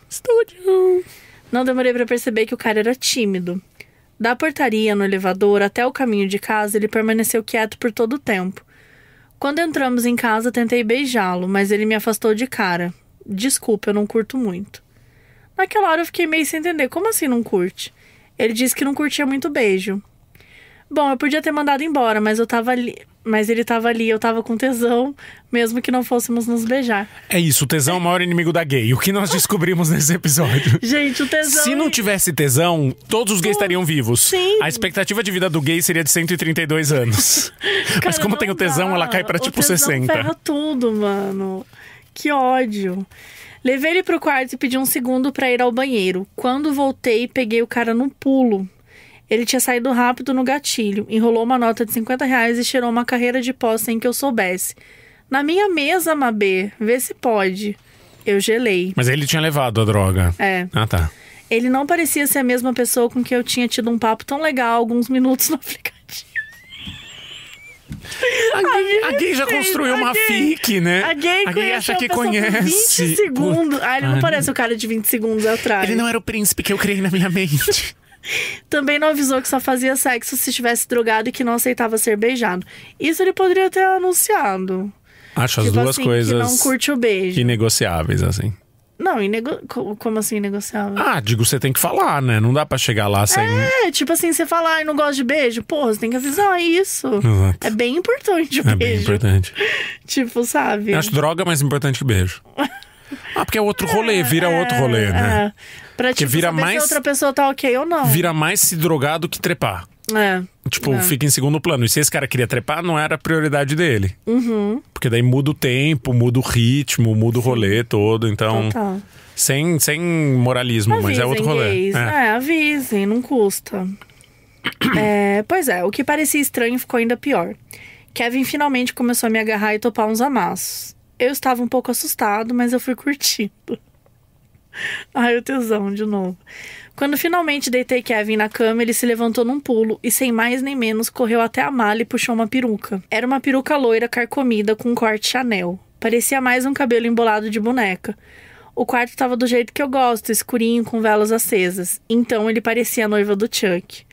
Não demorei pra perceber que o cara era tímido. Da portaria no elevador até o caminho de casa, ele permaneceu quieto por todo o tempo. Quando entramos em casa, tentei beijá-lo, mas ele me afastou de cara. Desculpa, eu não curto muito. Naquela hora eu fiquei meio sem entender. Como assim não curte? Ele disse que não curtia muito beijo. Bom, eu podia ter mandado embora, mas ele tava ali, eu tava com tesão, mesmo que não fôssemos nos beijar. É isso, o tesão é o maior inimigo da gay. O que nós descobrimos nesse episódio? Gente, o tesão... Se não tivesse tesão, todos os gays estariam vivos. Sim. A expectativa de vida do gay seria de 132 anos. Cara, mas como tem o tesão, ela cai pra tipo 60. Ferra tudo, mano. Que ódio. Levei ele pro quarto e pedi um segundo pra ir ao banheiro. Quando voltei, peguei o cara no pulo. Ele tinha saído rápido no gatilho, enrolou uma nota de R$50 e cheirou uma carreira de pó sem que eu soubesse. Na minha mesa, Mabê, vê se pode. Eu gelei. Mas ele tinha levado a droga. É. Ah, tá. Ele não parecia ser a mesma pessoa com quem eu tinha tido um papo tão legal há alguns minutos no aplicativo. A gay já construiu uma fic, né? A gay acha que conhece. 20 segundos. Ele não parece o cara de 20 segundos atrás. Ele não era o príncipe que eu criei na minha mente. Também não avisou que só fazia sexo se estivesse drogado e que não aceitava ser beijado. Isso ele poderia ter anunciado. Acho as duas assim, coisas que não curte o beijo. inegociáveis, assim. Não, como assim inegociável? Ah, digo, você tem que falar, né? Não dá pra chegar lá sem... É, tipo assim, você fala, ai, não gosto de beijo. Porra, você tem que avisar isso. Exato. É bem importante o beijo. É bem importante. Tipo, sabe? Eu acho droga mais importante que beijo. Ah, porque é outro rolê, vira outro rolê, né? Pra tipo, vira saber mais, se outra pessoa tá ok ou não. Vira mais se drogar do que trepar. Tipo, fica em segundo plano. E se esse cara queria trepar, não era a prioridade dele. Porque daí muda o tempo, muda o ritmo, muda o rolê todo. Então, sem moralismo, avisem, mas é outro rolê. Gays. Avisem, não custa. Pois é, o que parecia estranho ficou ainda pior. Kevin finalmente começou a me agarrar e topar uns amassos. Eu estava um pouco assustado, mas eu fui curtindo. Ai, o tesão, de novo. Quando finalmente deitei Kevin na cama, ele se levantou num pulo e, sem mais nem menos, correu até a mala e puxou uma peruca. Era uma peruca loira carcomida com um corte Chanel. Parecia mais um cabelo embolado de boneca. O quarto estava do jeito que eu gosto, escurinho, com velas acesas. Então ele parecia a noiva do Chuck.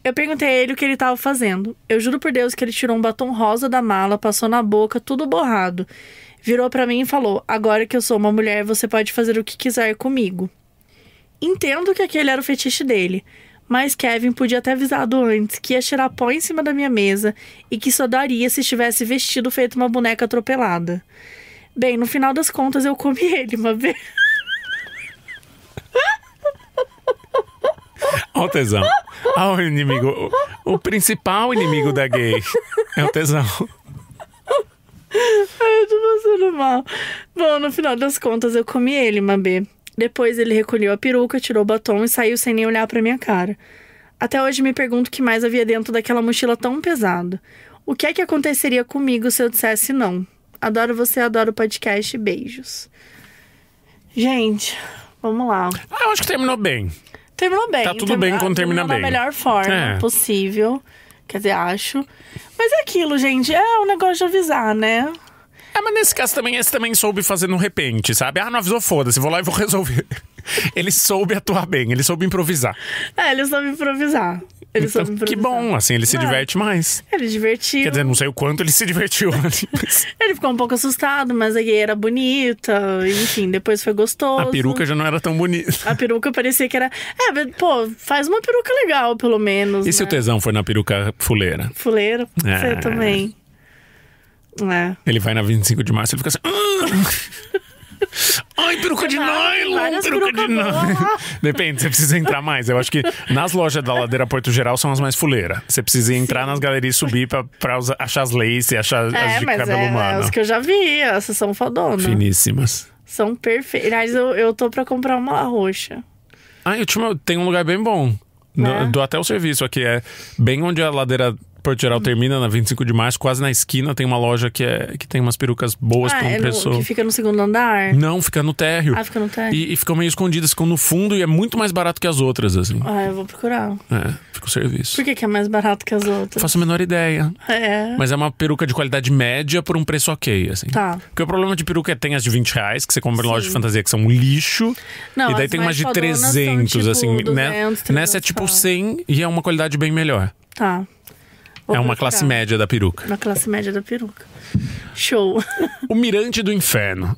Eu perguntei a ele o que ele estava fazendo. Eu juro por Deus que ele tirou um batom rosa da mala, passou na boca, tudo borrado. Virou pra mim e falou: agora que eu sou uma mulher, você pode fazer o que quiser comigo. Entendo que aquele era o fetiche dele, mas Kevin podia ter avisado antes que ia tirar pó em cima da minha mesa e que só daria se estivesse vestido feito uma boneca atropelada. Bem, no final das contas eu comi ele uma vez. Ó o tesão. Ó o inimigo. O principal inimigo da gay é o tesão. Ai, eu tô passando mal. Bom, no final das contas eu comi ele, Mabê. Depois ele recolheu a peruca, tirou o batom e saiu sem nem olhar pra minha cara. Até hoje me pergunto o que mais havia dentro daquela mochila tão pesada. O que é que aconteceria comigo se eu dissesse não? Adoro você, adoro o podcast. Beijos. Gente, vamos lá. Eu acho que terminou bem. Terminou bem. Tá tudo bem quando termina bem. Da melhor forma possível. Quer dizer, acho. Mas é aquilo, gente. É um negócio de avisar, né? Mas nesse caso também, esse também soube fazer no repente, sabe? Não avisou, foda-se, vou lá e vou resolver. Ele soube atuar bem, ele soube improvisar. Ele soube improvisar. Que bom, assim, ele se diverte mais. Ele divertiu. Quer dizer, não sei o quanto ele se divertiu. Ele ficou um pouco assustado, mas a gay era bonita. Enfim, depois foi gostoso. A peruca já não era tão bonita. A peruca parecia que era... faz uma peruca legal, pelo menos. E se o tesão foi na peruca fuleira? Fuleira? Você também. Ele vai na 25 de março e ele fica assim... Ai, peruca de nylon, peruca de nylon. Depende, você precisa entrar mais. Eu acho que nas lojas da Ladeira Porto Geral são as mais fuleiras. Você precisa entrar nas galerias e subir pra achar as lace, achar as de cabelo humano. As que eu já vi, essas são fodonas. Finíssimas. São perfeitas. Aliás, eu tô pra comprar uma roxa. Tem um lugar bem bom. Do até o serviço aqui. É bem onde a Ladeira Porto Geral termina, na 25 de março, quase na esquina tem uma loja que tem umas perucas boas por um preço. Que fica no segundo andar? Não, fica no térreo. Fica no térreo. E ficam meio escondidas, ficam no fundo e é muito mais barato que as outras, assim. Eu vou procurar. Fica o serviço. Por que é mais barato que as outras? Faço a menor ideia. Mas é uma peruca de qualidade média por um preço ok, assim. Tá. Porque o problema de peruca tem as de R$20, que você compra em loja de fantasia, que são um lixo. Não, e daí tem umas de 300, tipo, assim. 200, nessa é tipo 100 e é uma qualidade bem melhor. Tá. É uma classe média da peruca. Uma classe média da peruca. Show. O Mirante do Inferno.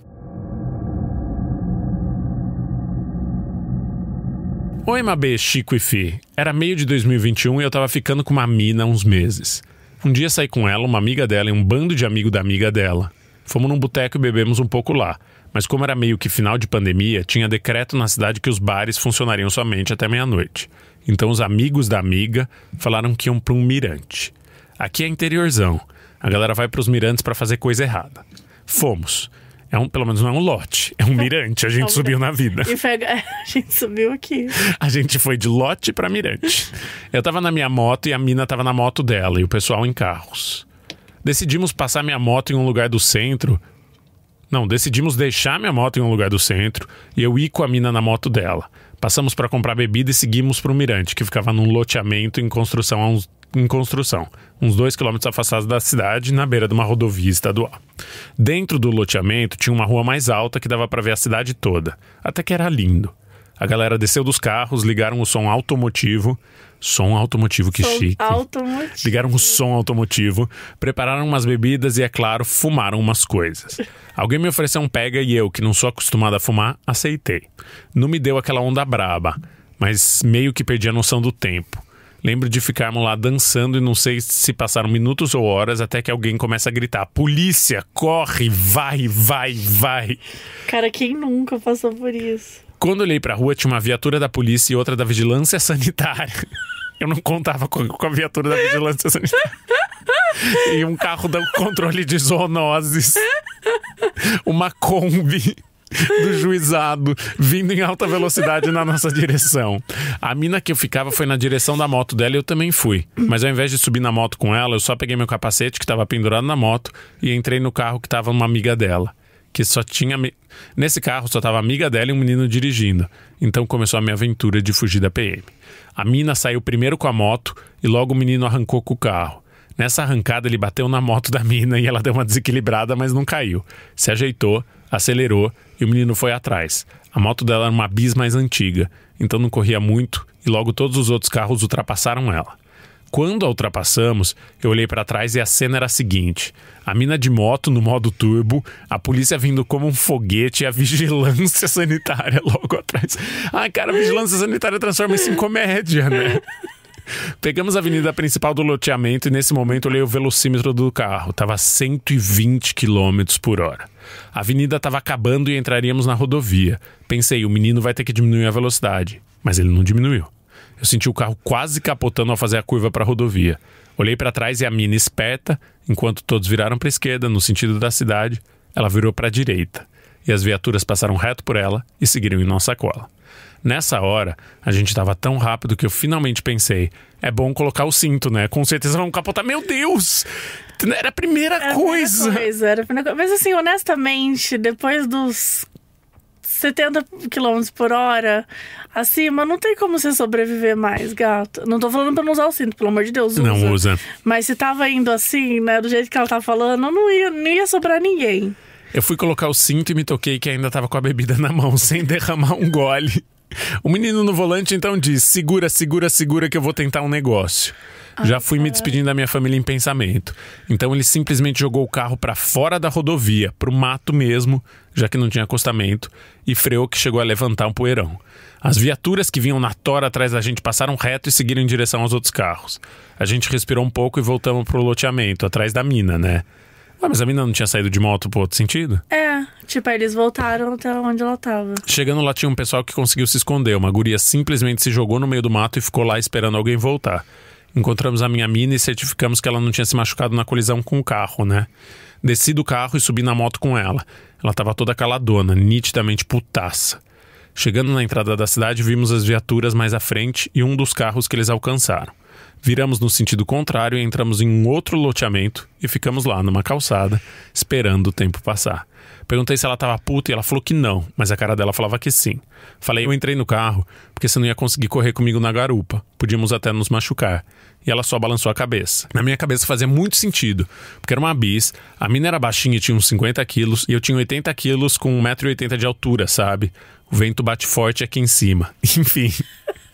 Oi, Mabê, Chico e Fih. Era meio de 2021 e eu tava ficando com uma mina há uns meses. Um dia saí com ela, uma amiga dela e um bando de amigo da amiga dela. Fomos num boteco e bebemos um pouco lá. Mas como era meio que final de pandemia, tinha decreto na cidade que os bares funcionariam somente até meia-noite. Então os amigos da amiga falaram que iam pra um mirante. Aqui é interiorzão. A galera vai pros mirantes pra fazer coisa errada. Fomos. Pelo menos não é um lote, é um mirante. A gente subiu na vida. A gente subiu aqui. A gente foi de lote pra mirante. Eu tava na minha moto e a mina tava na moto dela e o pessoal em carros. Decidimos passar minha moto em um lugar do centro. Não, decidimos deixar minha moto em um lugar do centro e eu ir com a mina na moto dela. Passamos para comprar bebida e seguimos para o mirante, que ficava num loteamento em construção, uns 2 quilômetros afastados da cidade, na beira de uma rodovia estadual. Dentro do loteamento tinha uma rua mais alta que dava para ver a cidade toda. Até que era lindo. A galera desceu dos carros, ligaram o som automotivo. Som automotivo, que chique. Ligaram o som automotivo, prepararam umas bebidas e, é claro, fumaram umas coisas. Alguém me ofereceu um pega e eu, que não sou acostumado a fumar, aceitei. Não me deu aquela onda braba, mas meio que perdi a noção do tempo. Lembro de ficarmos lá dançando e não sei se passaram minutos ou horas até que alguém começa a gritar: polícia, corre, vai, vai, vai. Cara, quem nunca passou por isso? Quando olhei pra rua, tinha uma viatura da polícia e outra da vigilância sanitária. Eu não contava com a viatura da vigilância sanitária. E um carro do controle de zoonoses. Uma Kombi do juizado vindo em alta velocidade na nossa direção. A mina que eu ficava foi na direção da moto dela e eu também fui. Mas ao invés de subir na moto com ela, eu só peguei meu capacete que estava pendurado na moto e entrei no carro que estava uma amiga dela. Que só tinha... Nesse carro só estava a amiga dela e um menino dirigindo. Então começou a minha aventura de fugir da PM. A mina saiu primeiro com a moto e logo o menino arrancou com o carro. Nessa arrancada ele bateu na moto da mina e ela deu uma desequilibrada, mas não caiu. Se ajeitou, acelerou e o menino foi atrás. A moto dela era uma bis mais antiga, então não corria muito e logo todos os outros carros ultrapassaram ela. Quando a ultrapassamos, eu olhei pra trás e a cena era a seguinte: a mina de moto no modo turbo, a polícia vindo como um foguete e a vigilância sanitária logo atrás. Ai, cara, a vigilância sanitária transforma isso em comédia, né? Pegamos a avenida principal do loteamento e nesse momento olhei o velocímetro do carro. Tava 120 km por hora. A avenida estava acabando e entraríamos na rodovia. Pensei, o menino vai ter que diminuir a velocidade. Mas ele não diminuiu. Eu senti o carro quase capotando ao fazer a curva para a rodovia. Olhei para trás e a mina esperta, enquanto todos viraram para a esquerda, no sentido da cidade, ela virou para a direita. E as viaturas passaram reto por ela e seguiram em nossa cola. Nessa hora, a gente estava tão rápido que eu finalmente pensei, é bom colocar o cinto, né? Com certeza vamos capotar. Meu Deus! Era a primeira coisa. Mas assim, honestamente, depois dos 70 km por hora acima, não tem como você sobreviver mais, gato. Não tô falando pra não usar o cinto, pelo amor de Deus, usa. Não usa. Mas se tava indo assim, né, do jeito que ela tá falando, não ia sobrar ninguém. Eu fui colocar o cinto e me toquei que ainda tava com a bebida na mão, sem derramar um gole. O menino no volante então disse, segura, segura, segura que eu vou tentar um negócio. Já fui me despedindo da minha família em pensamento. Então ele simplesmente jogou o carro pra fora da rodovia, pro mato mesmo, já que não tinha acostamento, e freou que chegou a levantar um poeirão. As viaturas que vinham na tora atrás da gente passaram reto e seguiram em direção aos outros carros. A gente respirou um pouco e voltamos pro loteamento, atrás da mina, né? Ah, mas a mina não tinha saído de moto pro outro sentido? É, tipo, aí eles voltaram até onde ela tava. Chegando lá tinha um pessoal que conseguiu se esconder. Uma guria simplesmente se jogou no meio do mato e ficou lá esperando alguém voltar. Encontramos a minha mina e certificamos que ela não tinha se machucado na colisão com o carro, né? Desci do carro e subi na moto com ela. Ela tava toda caladona, nitidamente putaça. Chegando na entrada da cidade, vimos as viaturas mais à frente e um dos carros que eles alcançaram. Viramos no sentido contrário e entramos em um outro loteamento e ficamos lá, numa calçada, esperando o tempo passar. Perguntei se ela tava puta e ela falou que não, mas a cara dela falava que sim. Falei, eu entrei no carro porque você não ia conseguir correr comigo na garupa. Podíamos até nos machucar. E ela só balançou a cabeça. Na minha cabeça fazia muito sentido, porque era uma bis, a mina era baixinha e tinha uns 50 quilos, e eu tinha 80 quilos com 1,80 m de altura, sabe? O vento bate forte aqui em cima. Enfim,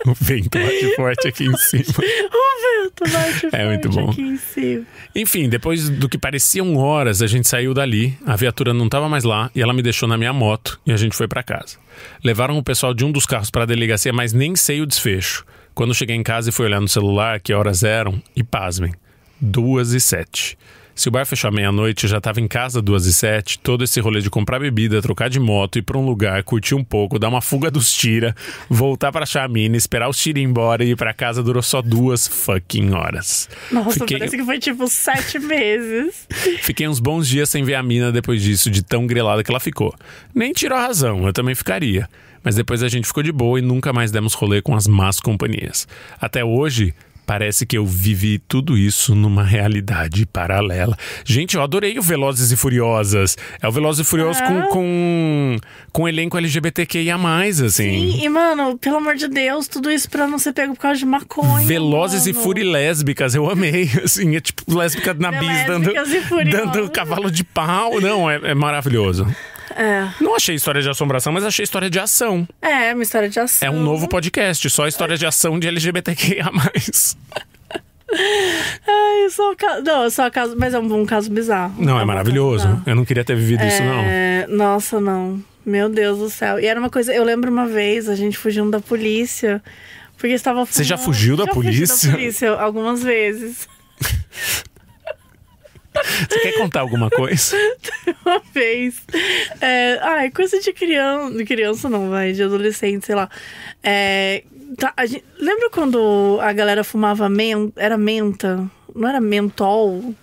o vento bate forte aqui em cima. O vento bate forte muito bom. Aqui em cima. Enfim, depois do que pareciam horas, a gente saiu dali, a viatura não estava mais lá, e ela me deixou na minha moto, e a gente foi para casa. Levaram o pessoal de um dos carros para a delegacia, mas nem sei o desfecho. Quando cheguei em casa e fui olhar no celular que horas eram, e pasmem, 2h07. Se o bar fechou à meia-noite, eu já estava em casa 2h07, todo esse rolê de comprar bebida, trocar de moto, ir pra um lugar, curtir um pouco, dar uma fuga dos tira, voltar pra achar a mina, esperar os tira ir embora e ir pra casa durou só 2 fucking horas. Nossa, parece que foi tipo 7 meses. Fiquei uns bons dias sem ver a mina depois disso, de tão grelada que ela ficou. Nem tirou a razão, eu também ficaria. Mas depois a gente ficou de boa e nunca mais demos rolê com as más companhias. Até hoje, parece que eu vivi tudo isso numa realidade paralela. Gente, eu adorei o Velozes e Furiosas. É o Velozes e Furiosos com elenco LGBTQIA+, assim. Sim, e mano, pelo amor de Deus, tudo isso pra não ser pego por causa de maconha. Velozes mano. E Furilésbicas, eu amei. Assim, é tipo lésbica na bis, dando cavalo de pau. Não, é maravilhoso. É. Não achei história de assombração, mas achei história de ação. É, uma história de ação. É um novo podcast, só história de ação de LGBTQIA+. Ai, só caso, mas é um caso bizarro. Não, é maravilhoso. Eu não queria ter vivido isso, não. Nossa, não. Meu Deus do céu. E era uma coisa, eu lembro uma vez, a gente fugindo da polícia, porque estava fumando. Você já fugiu da polícia? Fugi da polícia algumas vezes. Você quer contar alguma coisa? Uma vez. Coisa de criança não, vai, de adolescente, sei lá. Tá, lembra quando a galera fumava era menta? Não era mentol?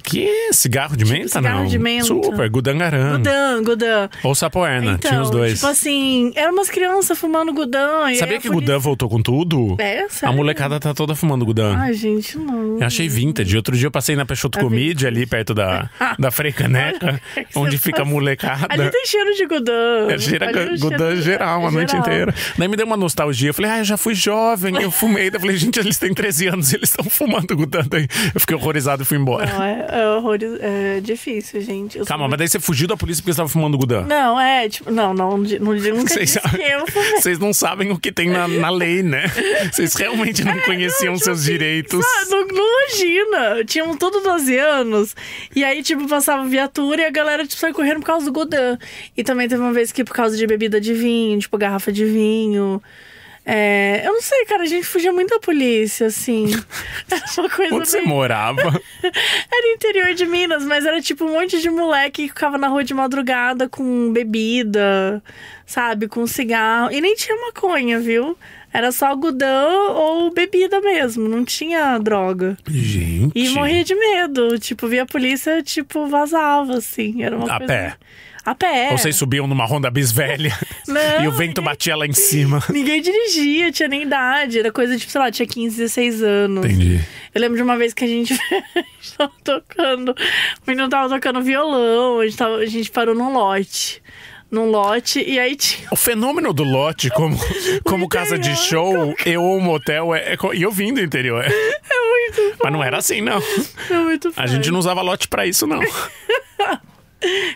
Que cigarro de menta, cigarro não? De menta. Super, Gudangaran. Gudan. Ou Sapoerna, então, tinha os dois. Tipo assim, eram umas crianças fumando Gudan. Sabia que Gudan voltou com tudo? É, sério? A molecada tá toda fumando Gudan. Ai, gente, não. Eu achei vintage. Outro dia eu passei na Peixoto Comedy, ali perto da Frei Caneca, onde fica a molecada. Ali tem cheiro de Gudan. Cheira Gudan geral, a noite inteira. Daí me deu uma nostalgia. Eu falei, eu já fui jovem, eu fumei. Daí eu falei, gente, eles têm 13 anos e eles estão fumando Gudan. Daí eu fiquei horrorizado e fui embora. Não, é difícil, gente. Calma, mas daí você fugiu da polícia porque você tava fumando Gudan? Não, tipo, nunca disse que eu fumei. Vocês não sabem o que tem na lei, né? Vocês realmente não conheciam seus direitos. Não imagina. Tinham todos 12 anos. E aí, tipo, passava viatura e a galera, tipo, saia correndo por causa do Gudan. E também teve uma vez que por causa de bebida de vinho, tipo, garrafa de vinho. Eu não sei, cara, a gente fugia muito da polícia, assim. Era uma coisa Onde você morava? Era interior de Minas, mas era tipo um monte de moleque que ficava na rua de madrugada com bebida, sabe? Com cigarro. E nem tinha maconha, viu? Era só Gudan ou bebida mesmo, não tinha droga. Gente. E morria de medo. Tipo, via a polícia, tipo, vazava, assim. Era uma coisa... pé. A pé. Ou vocês subiam numa Honda Bis velha e o vento batia lá em cima. Ninguém dirigia, tinha nem idade. Era coisa de, sei lá, tinha 15, 16 anos. Entendi. Eu lembro de uma vez que a gente tava tocando. O menino tava tocando violão. A gente parou num lote. E aí tinha... O fenômeno do lote como casa de show ou motel e eu vim do interior. É muito fácil. Mas não era assim, não. É muito fácil. A gente não usava lote pra isso, não.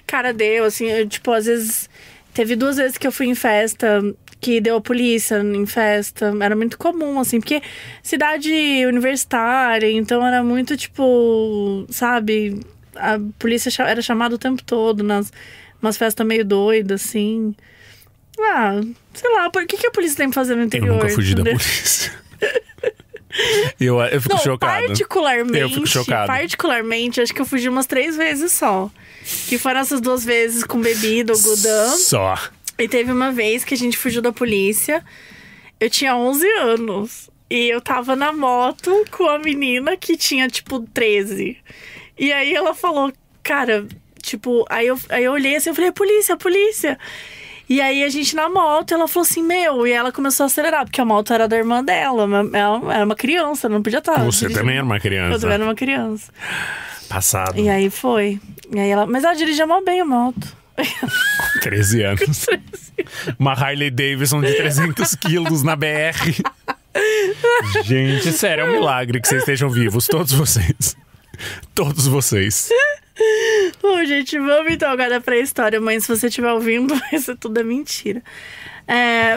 Cara, deu, assim, tipo, às vezes... Teve 2 vezes que eu fui em festa que deu a polícia em festa. Era muito comum, assim, porque cidade universitária, então era muito, tipo, sabe? A polícia era chamada o tempo todo umas festas meio doidas, assim. Sei lá, por que a polícia tem que fazer no interior? Eu nunca fugi da polícia. Eu fico chocado. Eu fico chocado. Particularmente, acho que eu fugi umas 3 vezes só. Que foram essas 2 vezes com bebida ou Gudan. Só. E teve uma vez que a gente fugiu da polícia. Eu tinha 11 anos. E eu tava na moto com a menina que tinha, tipo, 13. E aí ela falou, cara, tipo... Aí eu olhei assim, eu falei, polícia. E aí a gente na moto, ela falou assim, e ela começou a acelerar, porque a moto era da irmã dela. Ela era uma criança, não podia estar. Você também era uma criança. Eu também era uma criança. Passado. E aí foi. Mas ela dirigia mal bem a moto. 13 anos. Uma Harley Davidson de 300 quilos na BR. Gente, sério, é um milagre que vocês estejam vivos, todos vocês. Todos vocês. Bom, gente, vamos então agora pra história. Mãe, se você estiver ouvindo, isso tudo é mentira.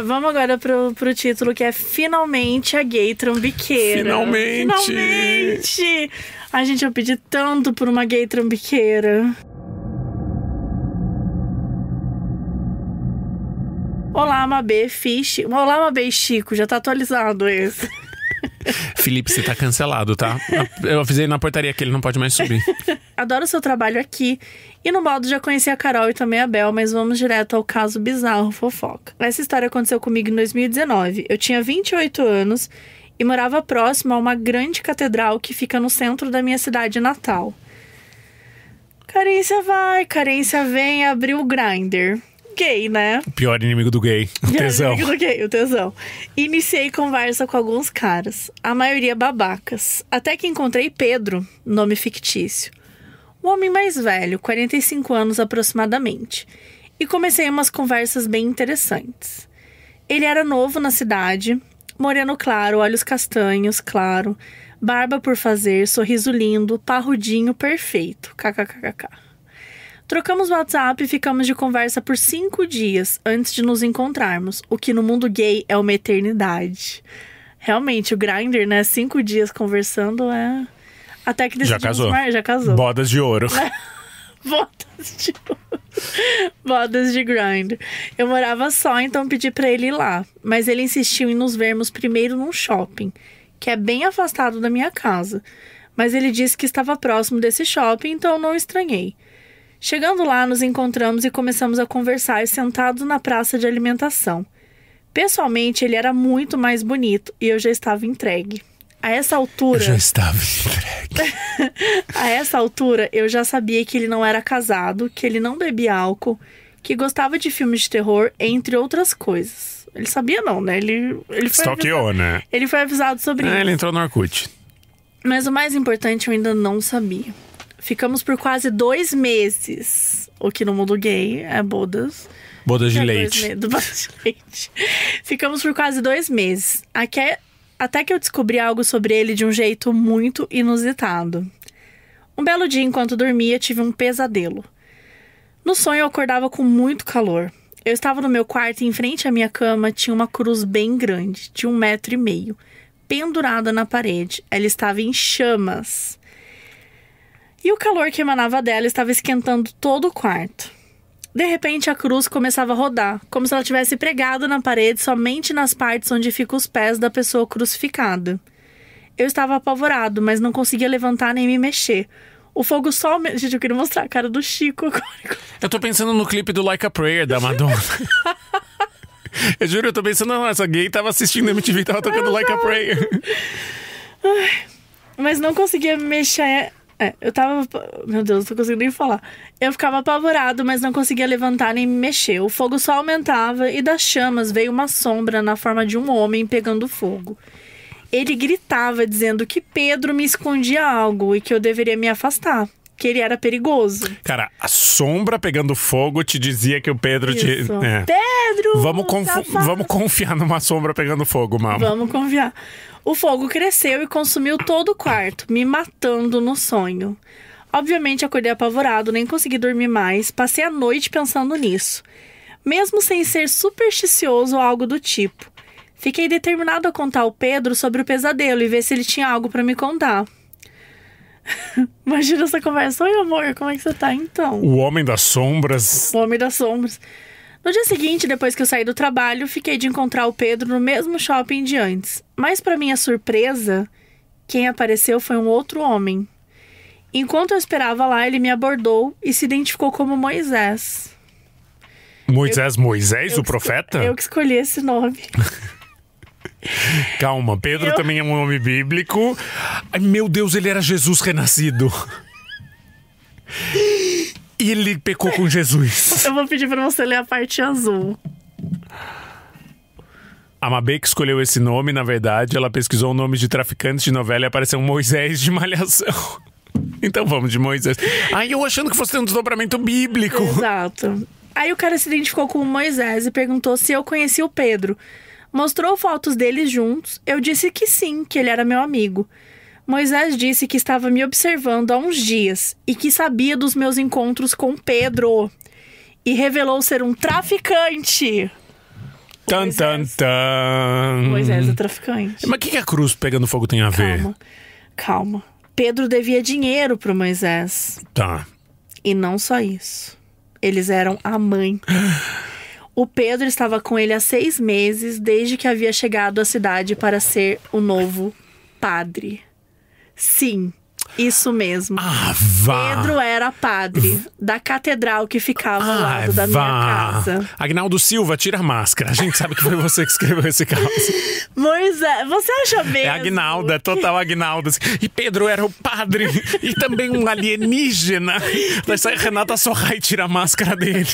Vamos agora pro título, que é Finalmente a Gay Trambiqueira. Finalmente! Ai, gente, eu pedi tanto por uma gay trambiqueira. Olá, Mabê, Fish. Olá, Mabê e Chico, já tá atualizado esse. Felipe, você tá cancelado, tá? Eu avisei na portaria que ele não pode mais subir. Adoro o seu trabalho aqui. E no modo já conheci a Carol e também a Bel, mas vamos direto ao caso bizarro, fofoca. Essa história aconteceu comigo em 2019. Eu tinha 28 anos e morava próximo a uma grande catedral que fica no centro da minha cidade natal. Carência vai, carência vem, abriu o Grindr. Gay, né? O pior inimigo do gay, o tesão. Inimigo do gay, o tesão. Iniciei conversa com alguns caras, a maioria babacas. Até que encontrei Pedro, nome fictício. Um homem mais velho, 45 anos aproximadamente. E comecei umas conversas bem interessantes. Ele era novo na cidade, moreno claro, olhos castanhos, claro, barba por fazer, sorriso lindo, parrudinho perfeito, kkkk. Trocamos WhatsApp e ficamos de conversa por 5 dias antes de nos encontrarmos, o que no mundo gay é uma eternidade. Realmente, o Grindr, né? 5 dias conversando é... Até que decidimos... Já casou. Bodas de ouro. Bodas de Grindr. Eu morava só, então pedi pra ele ir lá. Mas ele insistiu em nos vermos primeiro num shopping, que é bem afastado da minha casa. Mas ele disse que estava próximo desse shopping, então não estranhei. Chegando lá, nos encontramos e começamos a conversar sentados na praça de alimentação. Pessoalmente, ele era muito mais bonito e eu já estava entregue. A essa altura... Eu já estava entregue. A essa altura, eu já sabia que ele não era casado, que ele não bebia álcool, que gostava de filmes de terror, entre outras coisas. Ele sabia não, né? Ele foi stalkeou, né? Ele foi avisado sobre isso. Ele entrou no Orkut. Mas o mais importante eu ainda não sabia. Ficamos por quase 2 meses. O que no mundo gay é bodas. Bodas de leite. Bodas de leite. Ficamos por quase 2 meses. Até que eu descobri algo sobre ele de um jeito muito inusitado. Um belo dia, enquanto dormia, tive um pesadelo. No sonho, eu acordava com muito calor. Eu estava no meu quarto e em frente à minha cama tinha uma cruz bem grande, de 1,5 metro, pendurada na parede. Ela estava em chamas. E o calor que emanava dela estava esquentando todo o quarto. De repente, a cruz começava a rodar, como se ela tivesse pregado na parede somente nas partes onde ficam os pés da pessoa crucificada. Eu estava apavorado, mas não conseguia levantar nem me mexer. O fogo só... Gente, eu queria mostrar a cara do Chico agora. Eu tô pensando no clipe do Like a Prayer, da Madonna. Eu juro, eu tô pensando, não, essa gay tava assistindo MTV e tava tocando Like a Prayer. Mas não conseguia me mexer... eu tava... Meu Deus, não tô conseguindo nem falar. Eu ficava apavorado, mas não conseguia levantar nem me mexer. O fogo só aumentava e das chamas veio uma sombra na forma de um homem pegando fogo. Ele gritava dizendo que Pedro me escondia algo e que eu deveria me afastar. Que ele era perigoso. Cara, a sombra pegando fogo te dizia que o Pedro te... Pedro! Vamos confiar numa sombra pegando fogo, mama. Vamos confiar. O fogo cresceu e consumiu todo o quarto, me matando no sonho. Obviamente acordei apavorado, nem consegui dormir mais. Passei a noite pensando nisso. Mesmo sem ser supersticioso ou algo do tipo. Fiquei determinado a contar ao Pedro sobre o pesadelo e ver se ele tinha algo pra me contar. Imagina essa conversa. Oi, amor, como é que você tá então? O Homem das Sombras. O Homem das Sombras. No dia seguinte, depois que eu saí do trabalho, fiquei de encontrar o Pedro no mesmo shopping de antes. Mas pra minha surpresa, quem apareceu foi um outro homem. Enquanto eu esperava lá, ele me abordou e se identificou como Moisés. Moisés, o profeta? Eu que escolhi esse nome. Calma, Pedro também é um nome bíblico. Ai, meu Deus, ele era Jesus renascido. E ele pecou com Jesus. Eu vou pedir pra você ler a parte azul. A Mabê que escolheu esse nome, na verdade, ela pesquisou nomes de traficantes de novela e apareceu um Moisés de Malhação. Então vamos de Moisés. Ai, eu achando que fosse ter um desdobramento bíblico. Exato. Aí o cara se identificou como Moisés e perguntou se eu conhecia o Pedro. Mostrou fotos deles juntos. Eu disse que sim, que ele era meu amigo. Moisés disse que estava me observando há uns dias e que sabia dos meus encontros com Pedro. E revelou ser um traficante. Tan, tan, tan. Moisés é traficante. Mas o que a cruz pegando fogo tem a ver? Calma. Pedro devia dinheiro pro Moisés. Tá. E não só isso. Eles eram a mãe. O Pedro estava com ele há 6 meses, desde que havia chegado à cidade para ser o novo padre. Sim, isso mesmo. Vá. Pedro era padre da catedral que ficava ao lado da minha casa. Agnaldo Silva, tira a máscara. A gente sabe que foi você que escreveu esse caso. Moisés, você acha mesmo? É Agnaldo, é total Agnaldo. E Pedro era o padre e também um alienígena. Mas aí Renata Sorrai tira a máscara dele.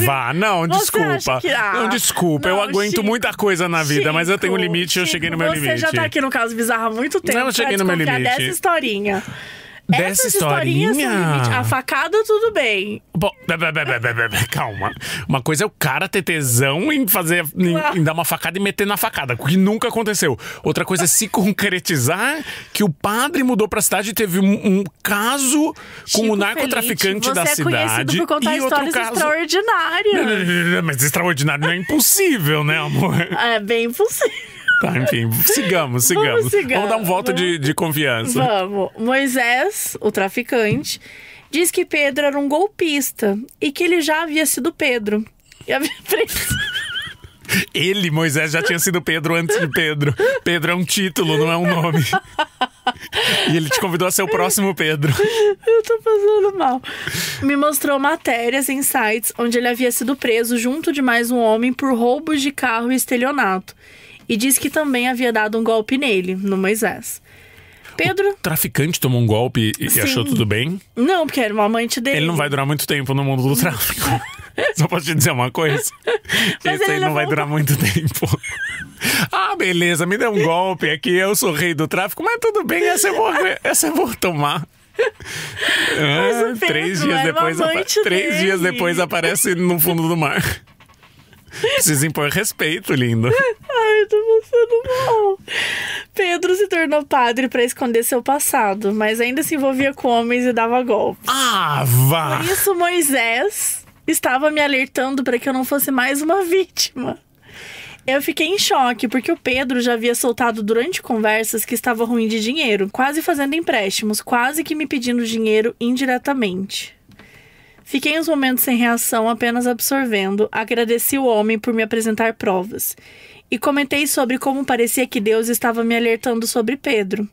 Vá, não, desculpa. Não, desculpa, eu aguento muita coisa na vida, mas eu tenho um limite e eu cheguei no meu limite. Você já tá aqui no Caso Bizarro há muito tempo. Não, eu cheguei no meu limite. Dessa historinha. Dessa historinha? A facada, tudo bem. Bom, calma. Uma coisa é o cara ter tesão em fazer, em dar uma facada e meter na facada, o que nunca aconteceu. Outra coisa é se concretizar que o padre mudou pra cidade e teve um caso com Chico o narcotraficante da cidade. Você é conhecido por contar histórias extraordinárias. Mas extraordinário não é impossível, né, amor? É bem possível. Tá, enfim, sigamos. Vamos dar um voto de confiança. Vamos. Moisés, o traficante, diz que Pedro era um golpista e que ele já havia sido Pedro. E havia preso. Ele, Moisés, já tinha sido Pedro antes de Pedro. Pedro é um título, não é um nome. E ele te convidou a ser o próximo Pedro. Eu tô passando mal. me mostrou matérias em sites onde ele havia sido preso junto de mais um homem por roubos de carro e estelionato. E disse que também havia dado um golpe nele, no Moisés. Pedro... O traficante tomou um golpe e Sim. achou tudo bem? Não, porque era uma amante dele. Ele não vai durar muito tempo no mundo do tráfico. Só posso te dizer uma coisa? Mas Esse aí não vai durar muito tempo. Ah, beleza, me deu um golpe aqui, eu sou rei do tráfico, mas tudo bem, essa eu vou tomar. Mas o Pedro 3 dias era depois, uma amante 3 dele. dias depois aparece no fundo do mar. Precisa impor respeito, lindo. Ai, tô passando mal. Pedro se tornou padre pra esconder seu passado, mas ainda se envolvia com homens e dava golpes. Ah, vá! Por isso, Moisés estava me alertando para que eu não fosse mais uma vítima. Eu fiquei em choque, porque o Pedro já havia soltado durante conversas que estava ruim de dinheiro, quase fazendo empréstimos, quase que me pedindo dinheiro indiretamente. Fiquei uns momentos sem reação, apenas absorvendo. Agradeci o homem por me apresentar provas. E comentei sobre como parecia que Deus estava me alertando sobre Pedro.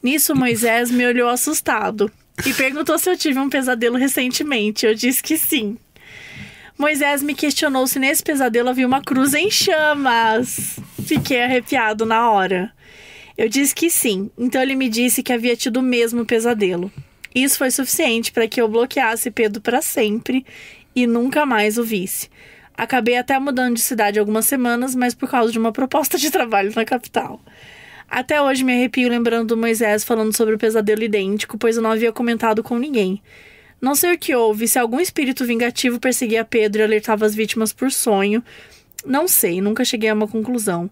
Nisso, Moisés me olhou assustado e perguntou se eu tive um pesadelo recentemente. Eu disse que sim. Moisés me questionou se nesse pesadelo havia uma cruz em chamas. Fiquei arrepiado na hora. Eu disse que sim, então ele me disse que havia tido o mesmo pesadelo. Isso foi suficiente para que eu bloqueasse Pedro para sempre e nunca mais o visse. Acabei até mudando de cidade algumas semanas, mas por causa de uma proposta de trabalho na capital. Até hoje me arrepio lembrando do Moisés falando sobre o pesadelo idêntico, pois eu não havia comentado com ninguém. Não sei o que houve, se algum espírito vingativo perseguia Pedro e alertava as vítimas por sonho. Não sei, nunca cheguei a uma conclusão.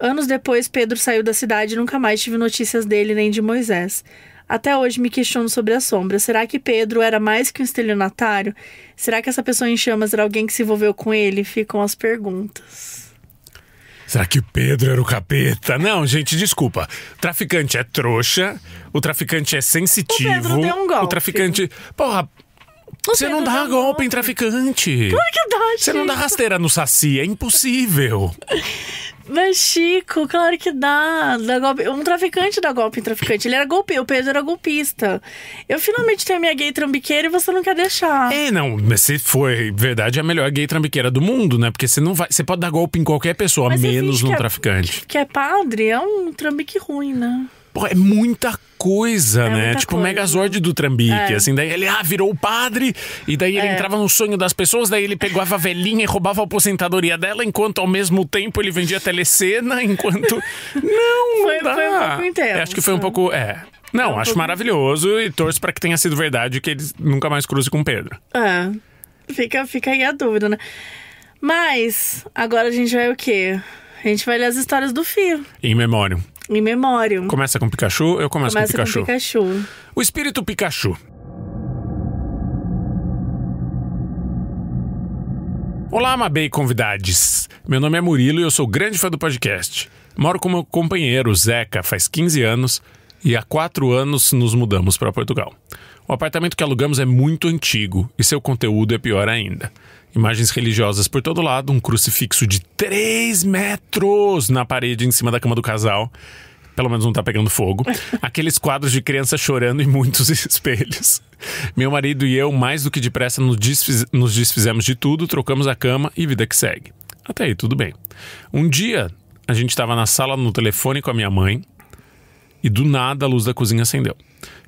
Anos depois, Pedro saiu da cidade e nunca mais tive notícias dele nem de Moisés. Até hoje me questiono sobre a sombra. Será que Pedro era mais que um estelionatário? Será que essa pessoa em chamas era alguém que se envolveu com ele? Ficam as perguntas. Será que Pedro era o capeta? Não, gente, desculpa. O traficante é trouxa, o traficante é sensitivo. O Pedro deu um golpe. O traficante... Porra, você não dá golpe em traficante. Claro que dá, Você não dá rasteira no saci, é impossível. Mas, Chico, claro que dá golpe. Um traficante dá golpe em traficante. Ele era golpeiro, o Pedro era golpista. Eu finalmente tenho a minha gay trambiqueira e você não quer deixar. Não, mas se for verdade, é a melhor gay trambiqueira do mundo, né? Porque você não vai. Você pode dar golpe em qualquer pessoa, Mas menos num traficante. Que é padre, é um trambique ruim, né? Pô, é muita coisa, né? muita Tipo o coisa. Megazord do Trambique, assim. Daí ele, virou o padre. E daí ele entrava no sonho das pessoas. Daí ele pegava a velhinha e roubava a aposentadoria dela. Enquanto ao mesmo tempo ele vendia telecena. Enquanto... Não dá. Foi um pouco intenso. Acho que foi um pouco... Não, acho maravilhoso. E torço pra que tenha sido verdade. Que eles nunca mais cruzem com Pedro. Fica aí a dúvida, né? Mas, agora a gente vai o quê? A gente vai ler as histórias do Fio. Em memória. Em memória. Começa com Pikachu, eu começo com Pikachu. O espírito Pikachu. Olá, Mabê e convidades. Meu nome é Murilo e eu sou grande fã do podcast. Moro com meu companheiro, Zeca, faz 15 anos e há 4 anos nos mudamos para Portugal. O apartamento que alugamos é muito antigo e seu conteúdo é pior ainda. Imagens religiosas por todo lado, um crucifixo de 3 metros na parede em cima da cama do casal. Pelo menos não tá pegando fogo. Aqueles quadros de criança chorando e muitos espelhos. Meu marido e eu, mais do que depressa, nos desfizemos de tudo, trocamos a cama e vida que segue. Até aí, tudo bem. Um dia, a gente estava na sala no telefone com a minha mãe e do nada a luz da cozinha acendeu.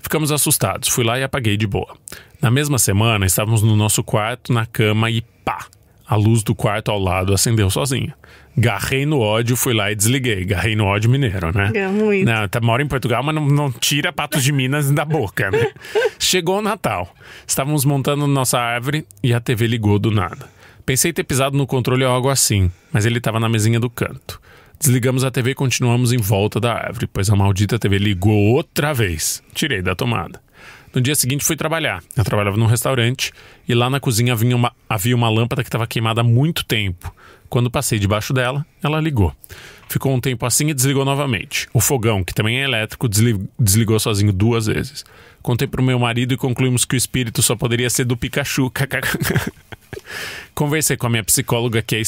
Ficamos assustados, fui lá e apaguei de boa. Na mesma semana, estávamos no nosso quarto, na cama e pá! A luz do quarto ao lado acendeu sozinha. Garrei no ódio, fui lá e desliguei. Garrei no ódio mineiro, né? É muito. Não, mora em Portugal, mas não tira Patos de Minas da boca, né? Chegou o Natal. Estávamos montando nossa árvore e a TV ligou do nada. Pensei ter pisado no controle ou algo assim, mas ele estava na mesinha do canto. Desligamos a TV e continuamos em volta da árvore, pois a maldita TV ligou outra vez. Tirei da tomada. No dia seguinte fui trabalhar. Eu trabalhava num restaurante e lá na cozinha havia uma lâmpada que estava queimada há muito tempo. Quando passei debaixo dela, ela ligou. Ficou um tempo assim e desligou novamente. O fogão, que também é elétrico, desligou sozinho 2 vezes. Contei pro meu marido e concluímos que o espírito só poderia ser do Pikachu. Conversei com a minha psicóloga, que é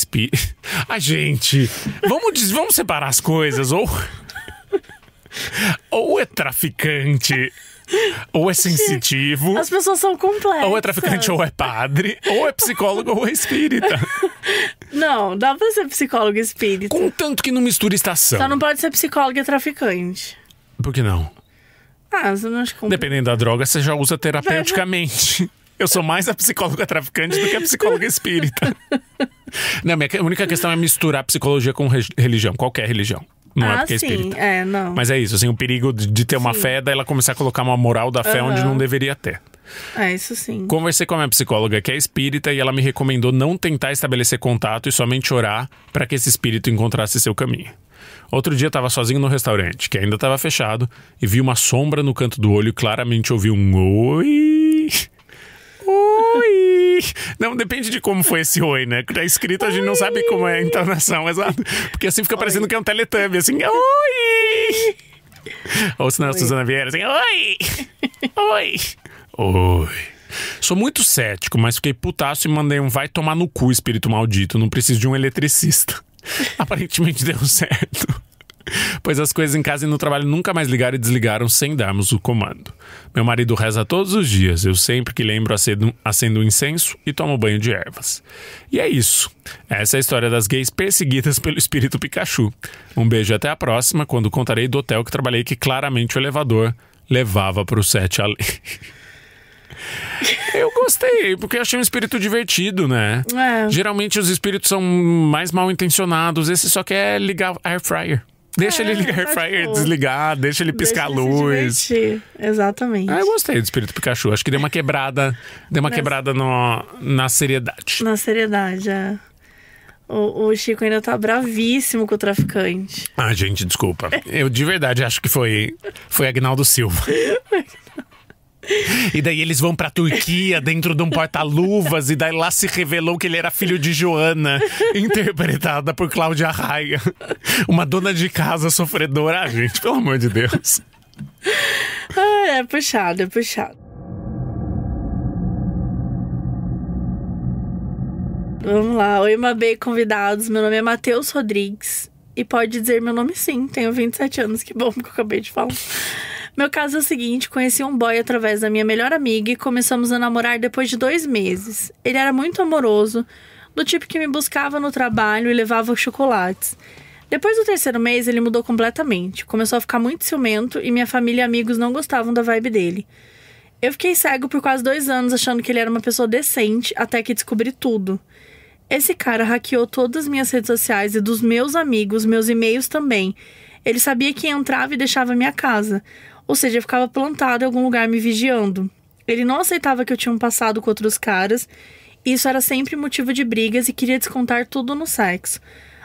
gente, vamos separar as coisas, ou... Ou é traficante, ou é sensitivo. As pessoas são complexas. Ou é traficante, ou é padre, ou é psicólogo, ou é espírita. Não, dá pra ser psicólogo e espírita. Contanto que não mistura estação. Só não pode ser psicólogo e traficante. Por que não? Você não acha que... Dependendo da droga, você já usa terapeuticamente. Eu sou mais a psicóloga traficante do que a psicóloga espírita. Não, minha única questão é misturar psicologia com religião, qualquer religião. Não é porque é espírita. Não. Mas é isso, assim, o perigo de ter uma fé, daí ela começar a colocar uma moral da fé onde não deveria ter. Isso sim. Conversei com a minha psicóloga, que é espírita, e ela me recomendou não tentar estabelecer contato e somente orar para que esse espírito encontrasse seu caminho. Outro dia eu tava sozinho no restaurante, que ainda estava fechado, e vi uma sombra no canto do olho e claramente ouvi um oi. Oi! Não, depende de como foi esse oi, né? Tá escrito, a gente não sabe como é a entonação, exato. Porque assim fica parecendo que é um teletubbie, assim, oi! Ou senão a Suzana Vieira, assim, oi! Oi! Oi! Sou muito cético, mas fiquei putaço e mandei um vai tomar no cu, espírito maldito. Não preciso de um eletricista. Aparentemente deu certo. Pois as coisas em casa e no trabalho nunca mais ligaram e desligaram sem darmos o comando. Meu marido reza todos os dias. Eu sempre que lembro acendo um incenso e tomo banho de ervas. E é isso. Essa é a história das gays perseguidas pelo espírito Pikachu. Um beijo e até a próxima, quando contarei do hotel que trabalhei, que claramente o elevador levava pro 7 além. Eu gostei, porque eu achei um espírito divertido, né? Geralmente os espíritos são mais mal intencionados. Esse só quer ligar air fryer. Deixa ele ligar air fryer, desligar, deixa ele piscar a luz. Se divertir. Exatamente. Eu gostei do espírito Pikachu. Acho que deu uma quebrada na seriedade. Na seriedade, O Chico ainda tá bravíssimo com o traficante. Gente, desculpa. Eu de verdade acho que foi Agnaldo Silva. E daí eles vão pra Turquia dentro de um porta-luvas, e daí lá se revelou que ele era filho de Joana, interpretada por Cláudia Raia, uma dona de casa sofredora. Gente, pelo amor de Deus. É puxado. Vamos lá, oi Mabê, convidados. Meu nome é Matheus Rodrigues. E pode dizer meu nome sim, tenho 27 anos, que bom que eu acabei de falar. Meu caso é o seguinte, conheci um boy através da minha melhor amiga e começamos a namorar depois de 2 meses. Ele era muito amoroso, do tipo que me buscava no trabalho e levava chocolates. Depois do 3º mês, ele mudou completamente. Começou a ficar muito ciumento e minha família e amigos não gostavam da vibe dele. Eu fiquei cego por quase 2 anos achando que ele era uma pessoa decente, até que descobri tudo. Esse cara hackeou todas as minhas redes sociais e dos meus amigos, meus e-mails também. Ele sabia quem entrava e deixava minha casa. Ou seja, eu ficava plantado em algum lugar me vigiando. Ele não aceitava que eu tinha um passado com outros caras. Isso era sempre motivo de brigas e queria descontar tudo no sexo.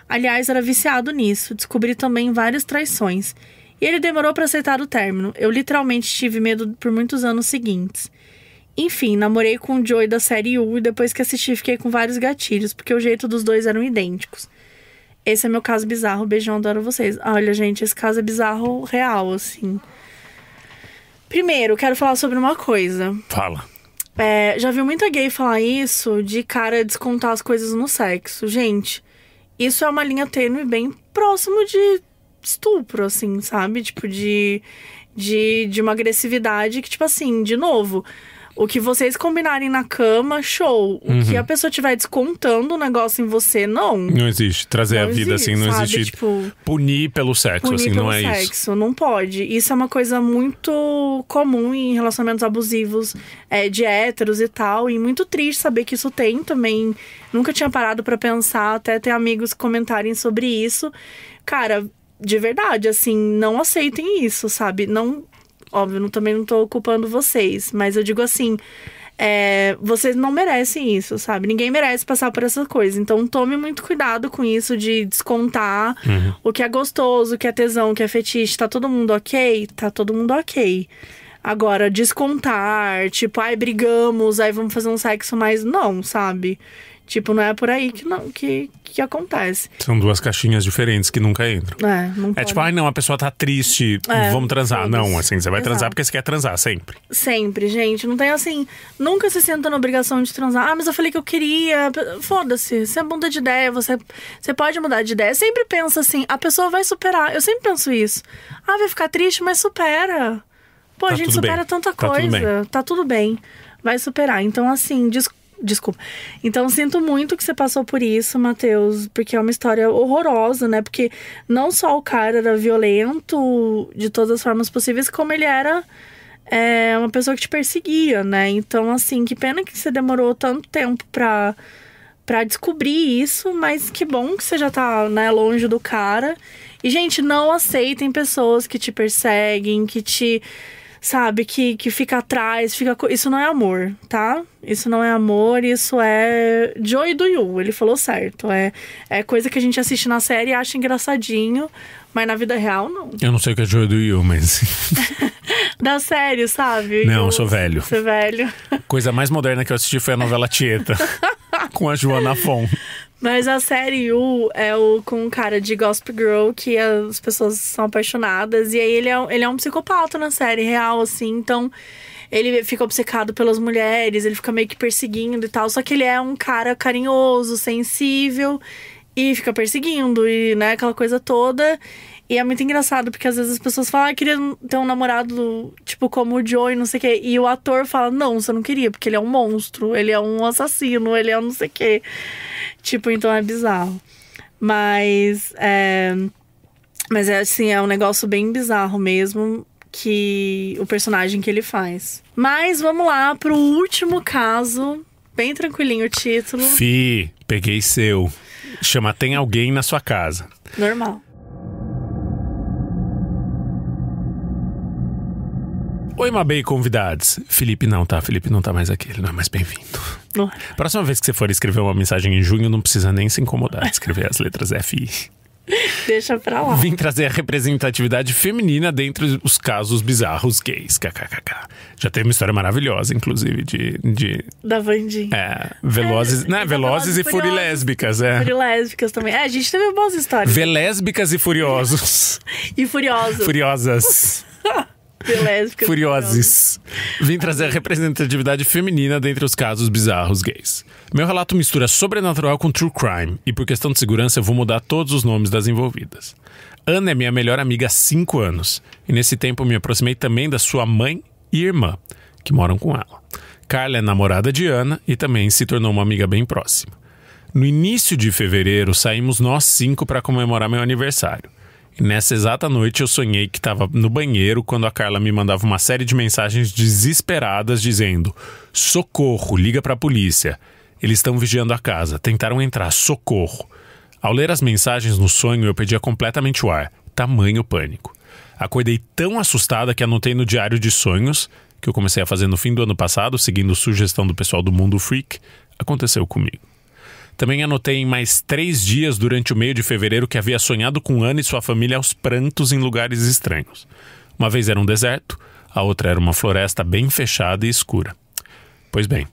Aliás, era viciado nisso. Descobri também várias traições. E ele demorou para aceitar o término. Eu literalmente tive medo por muitos anos seguintes. Enfim, namorei com o Joey da série U e depois que assisti fiquei com vários gatilhos, porque o jeito dos dois eram idênticos. Esse é meu caso bizarro. Beijão, adoro vocês. Olha, gente, esse caso é bizarro real, assim. Primeiro, quero falar sobre uma coisa. Fala. Já vi muita gay falar isso, de cara descontar as coisas no sexo. Gente, isso é uma linha tênue bem próximo de estupro, assim, sabe? Tipo, de uma agressividade que, tipo assim, de novo... O que vocês combinarem na cama, show. O que a pessoa estiver descontando o negócio em você, não. Não existe. Trazer a vida assim, não existe. Tipo, punir pelo sexo, assim, não é isso. Punir pelo sexo, não pode. Isso é uma coisa muito comum em relacionamentos abusivos de héteros e tal. E muito triste saber que isso tem também. Nunca tinha parado pra pensar, até ter amigos comentarem sobre isso. Cara, de verdade, assim, não aceitem isso, sabe? Não... Óbvio, também não tô culpando vocês, mas eu digo assim, vocês não merecem isso, sabe? Ninguém merece passar por essa coisa. Então tome muito cuidado com isso de descontar o que é gostoso, o que é tesão, o que é fetiche. Tá todo mundo ok? Tá todo mundo ok. Agora, descontar, tipo, brigamos, aí vamos fazer um sexo mais... Não, sabe? Tipo, não é por aí que acontece. São duas caixinhas diferentes que nunca entram. Não pode. Tipo, não, a pessoa tá triste, vamos transar. Não, assim, você vai transar porque você quer transar, sempre. Sempre, gente. Não tem assim, nunca se senta na obrigação de transar. Mas eu falei que eu queria. Foda-se, você muda de ideia, você pode mudar de ideia. Sempre pensa assim, a pessoa vai superar. Eu sempre penso isso. Vai ficar triste, mas supera. Pô, a gente supera tanta coisa. Tá tudo bem. Vai superar. Então, assim, desculpa. Então, sinto muito que você passou por isso, Matheus, porque é uma história horrorosa, né? Porque não só o cara era violento de todas as formas possíveis, como ele era uma pessoa que te perseguia, né? Então, assim, que pena que você demorou tanto tempo pra descobrir isso, mas que bom que você já tá, né, longe do cara. E, gente, não aceitem pessoas que te perseguem, que te... Sabe, que fica atrás, isso não é amor, tá? Isso não é amor, isso é Joy do You, ele falou certo. É coisa que a gente assiste na série e acha engraçadinho, mas na vida real, não. Eu não sei o que é Joy do You, mas... Da série, sabe? Não, eu sou velho. Você é velho. Coisa mais moderna que eu assisti foi a novela Tieta, com a Joana Fon. Mas a série You é com um cara de Gossip Girl que as pessoas são apaixonadas. E aí ele é um psicopata na série real, assim. Então, ele fica obcecado pelas mulheres, ele fica meio que perseguindo e tal. Só que ele é um cara carinhoso, sensível e fica perseguindo, e, né, aquela coisa toda. E é muito engraçado, porque às vezes as pessoas falam, queria ter um namorado, tipo, como o Joey, não sei o quê. E o ator fala, não, você não queria, porque ele é um monstro, ele é um assassino, ele é um não sei o quê. Tipo, então é bizarro. Mas assim, é um negócio bem bizarro mesmo, que o personagem que ele faz. Mas vamos lá pro último caso, bem tranquilinho o título. Fi, peguei seu. Chama Tem Alguém na Sua Casa. Normal. Oi, Mabê e convidados. Felipe não tá mais aqui, ele não é mais bem-vindo. Próxima vez que você for escrever uma mensagem em junho, não precisa nem se incomodar de escrever as letras FI. Deixa pra lá. Vim trazer a representatividade feminina dentre os casos bizarros gays. KKKK. Já tem uma história maravilhosa, inclusive, de... Da Vandinha. Velozes, né? Velozes e furilésbicas, Furilésbicas também. A gente teve boas histórias. Velésbicas e furiosos. E furiosos. Furiosas. Furioses. Vim trazer a representatividade feminina dentre os casos bizarros gays. Meu relato mistura sobrenatural com true crime, e por questão de segurança eu vou mudar todos os nomes das envolvidas. Ana é minha melhor amiga há 5 anos, e nesse tempo me aproximei também da sua mãe e irmã, que moram com ela. Carla é namorada de Ana e também se tornou uma amiga bem próxima. No início de fevereiro saímos nós 5 para comemorar meu aniversário. E nessa exata noite eu sonhei que estava no banheiro quando a Carla me mandava uma série de mensagens desesperadas dizendo: socorro, liga para a polícia. Eles estão vigiando a casa, tentaram entrar, socorro. Ao ler as mensagens no sonho eu perdia completamente o ar, tamanho pânico. Acordei tão assustada que anotei no diário de sonhos, que eu comecei a fazer no fim do ano passado, seguindo sugestão do pessoal do Mundo Freak, aconteceu comigo. Também anotei em mais 3 dias durante o meio de fevereiro que havia sonhado com Ana e sua família aos prantos em lugares estranhos. Uma vez era um deserto, a outra era uma floresta bem fechada e escura. Pois bem,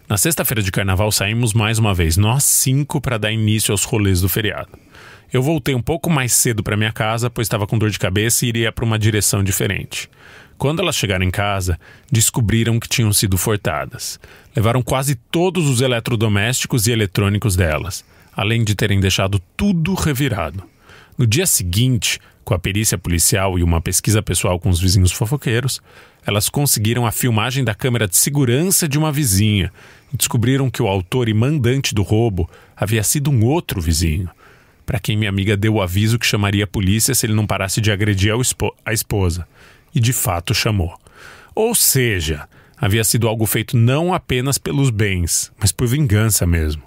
na sexta-feira de carnaval saímos mais uma vez, nós 5, para dar início aos rolês do feriado. Eu voltei um pouco mais cedo para minha casa, pois estava com dor de cabeça e iria para uma direção diferente. Quando elas chegaram em casa, descobriram que tinham sido furtadas. Levaram quase todos os eletrodomésticos e eletrônicos delas, além de terem deixado tudo revirado. No dia seguinte, com a perícia policial e uma pesquisa pessoal com os vizinhos fofoqueiros, elas conseguiram a filmagem da câmera de segurança de uma vizinha e descobriram que o autor e mandante do roubo havia sido um outro vizinho, para quem minha amiga deu o aviso que chamaria a polícia se ele não parasse de agredir a esposa. E de fato chamou. Ou seja, havia sido algo feito não apenas pelos bens, mas por vingança mesmo.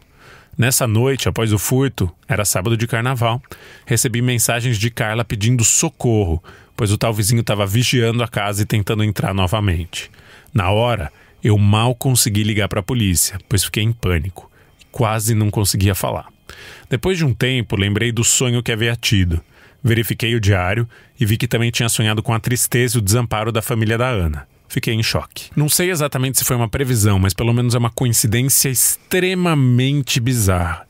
Nessa noite, após o furto, era sábado de carnaval, recebi mensagens de Carla pedindo socorro, pois o tal vizinho estava vigiando a casa e tentando entrar novamente. Na hora, eu mal consegui ligar para a polícia, pois fiquei em pânico e quase não conseguia falar. Depois de um tempo, lembrei do sonho que havia tido. Verifiquei o diário e vi que também tinha sonhado com a tristeza e o desamparo da família da Ana. Fiquei em choque. Não sei exatamente se foi uma previsão, mas pelo menos é uma coincidência extremamente bizarra.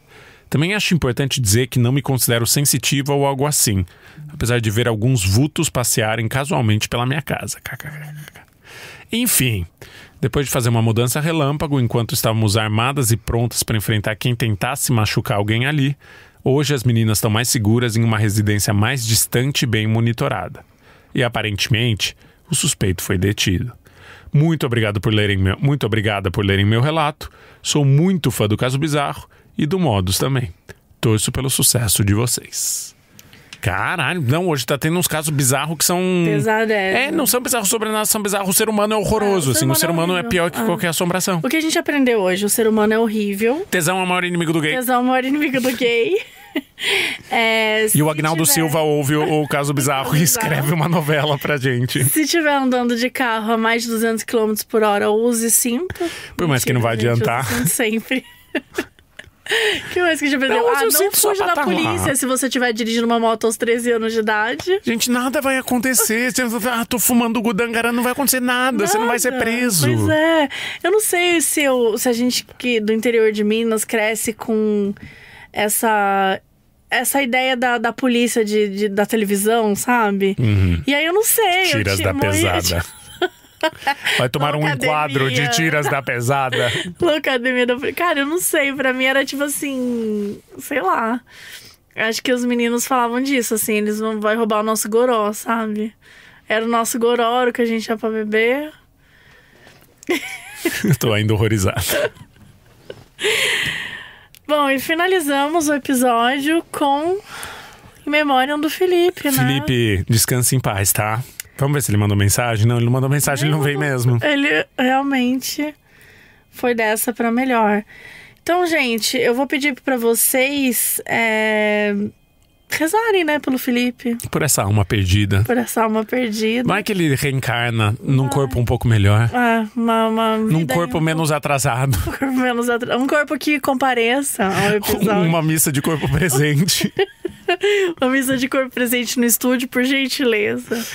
Também acho importante dizer que não me considero sensitiva ou algo assim, apesar de ver alguns vultos passearem casualmente pela minha casa. Enfim, depois de fazer uma mudança relâmpago enquanto estávamos armadas e prontas para enfrentar quem tentasse machucar alguém ali, hoje as meninas estão mais seguras em uma residência mais distante e bem monitorada. E aparentemente, o suspeito foi detido. Muito obrigada por lerem meu relato. Sou muito fã do Caso Bizarro e do Modus também. Torço pelo sucesso de vocês. Caralho, não, hoje tá tendo uns casos bizarros que são... Pesadelo. Não são bizarros sobrenaturais, são bizarros. O ser humano é horroroso, assim. O ser humano é pior que qualquer assombração. O que a gente aprendeu hoje? O ser humano é horrível. Tesão é o maior inimigo do gay. Tesão é o maior inimigo do gay. E o Agnaldo Silva ouve o Caso Bizarro e escreve uma novela pra gente. Se estiver andando de carro a mais de 200 km por hora, use cinto. Por mais que não vai adiantar. Use cinto sempre. Que mais que a gente aprendeu? Não fuja da polícia se você estiver dirigindo uma moto aos 13 anos de idade. Gente, nada vai acontecer. Tô fumando Gudangara, não vai acontecer nada. Você não vai ser preso. Pois é. Eu não sei se a gente que do interior de Minas cresce com essa ideia da polícia da televisão, sabe? Uhum. E aí eu não sei. Tiras da pesada. Vai tomar um enquadro de tiras da pesada. Loucademia da... Cara, eu não sei. Pra mim era tipo assim... Sei lá. Acho que os meninos falavam disso, assim. Eles vão roubar o nosso goró, sabe? Era o nosso goró que a gente ia pra beber. Tô ainda horrorizado. Bom, e finalizamos o episódio com Em Memória do Felipe, né? Felipe, descanse em paz, tá? Vamos ver se ele mandou mensagem. Não, ele não mandou mensagem, ele não veio mesmo. Ele realmente foi dessa pra melhor. Então, gente, eu vou pedir pra vocês rezarem, né, pelo Felipe. Por essa alma perdida. Por essa alma perdida. Vai que ele reencarna num corpo um pouco melhor. Num corpo menos atrasado. Um corpo que compareça ao episódio. Uma missa de corpo presente. Uma missa de corpo presente no estúdio, por gentileza.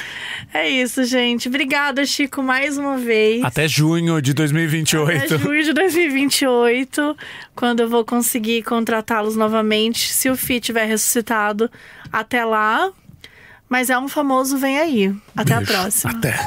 É isso, gente. Obrigada, Chico, mais uma vez. Até junho de 2028. Até junho de 2028, quando eu vou conseguir contratá-los novamente, se o Fih tiver ressuscitado. Até lá. Mas é um famoso vem aí. Até a próxima. Até.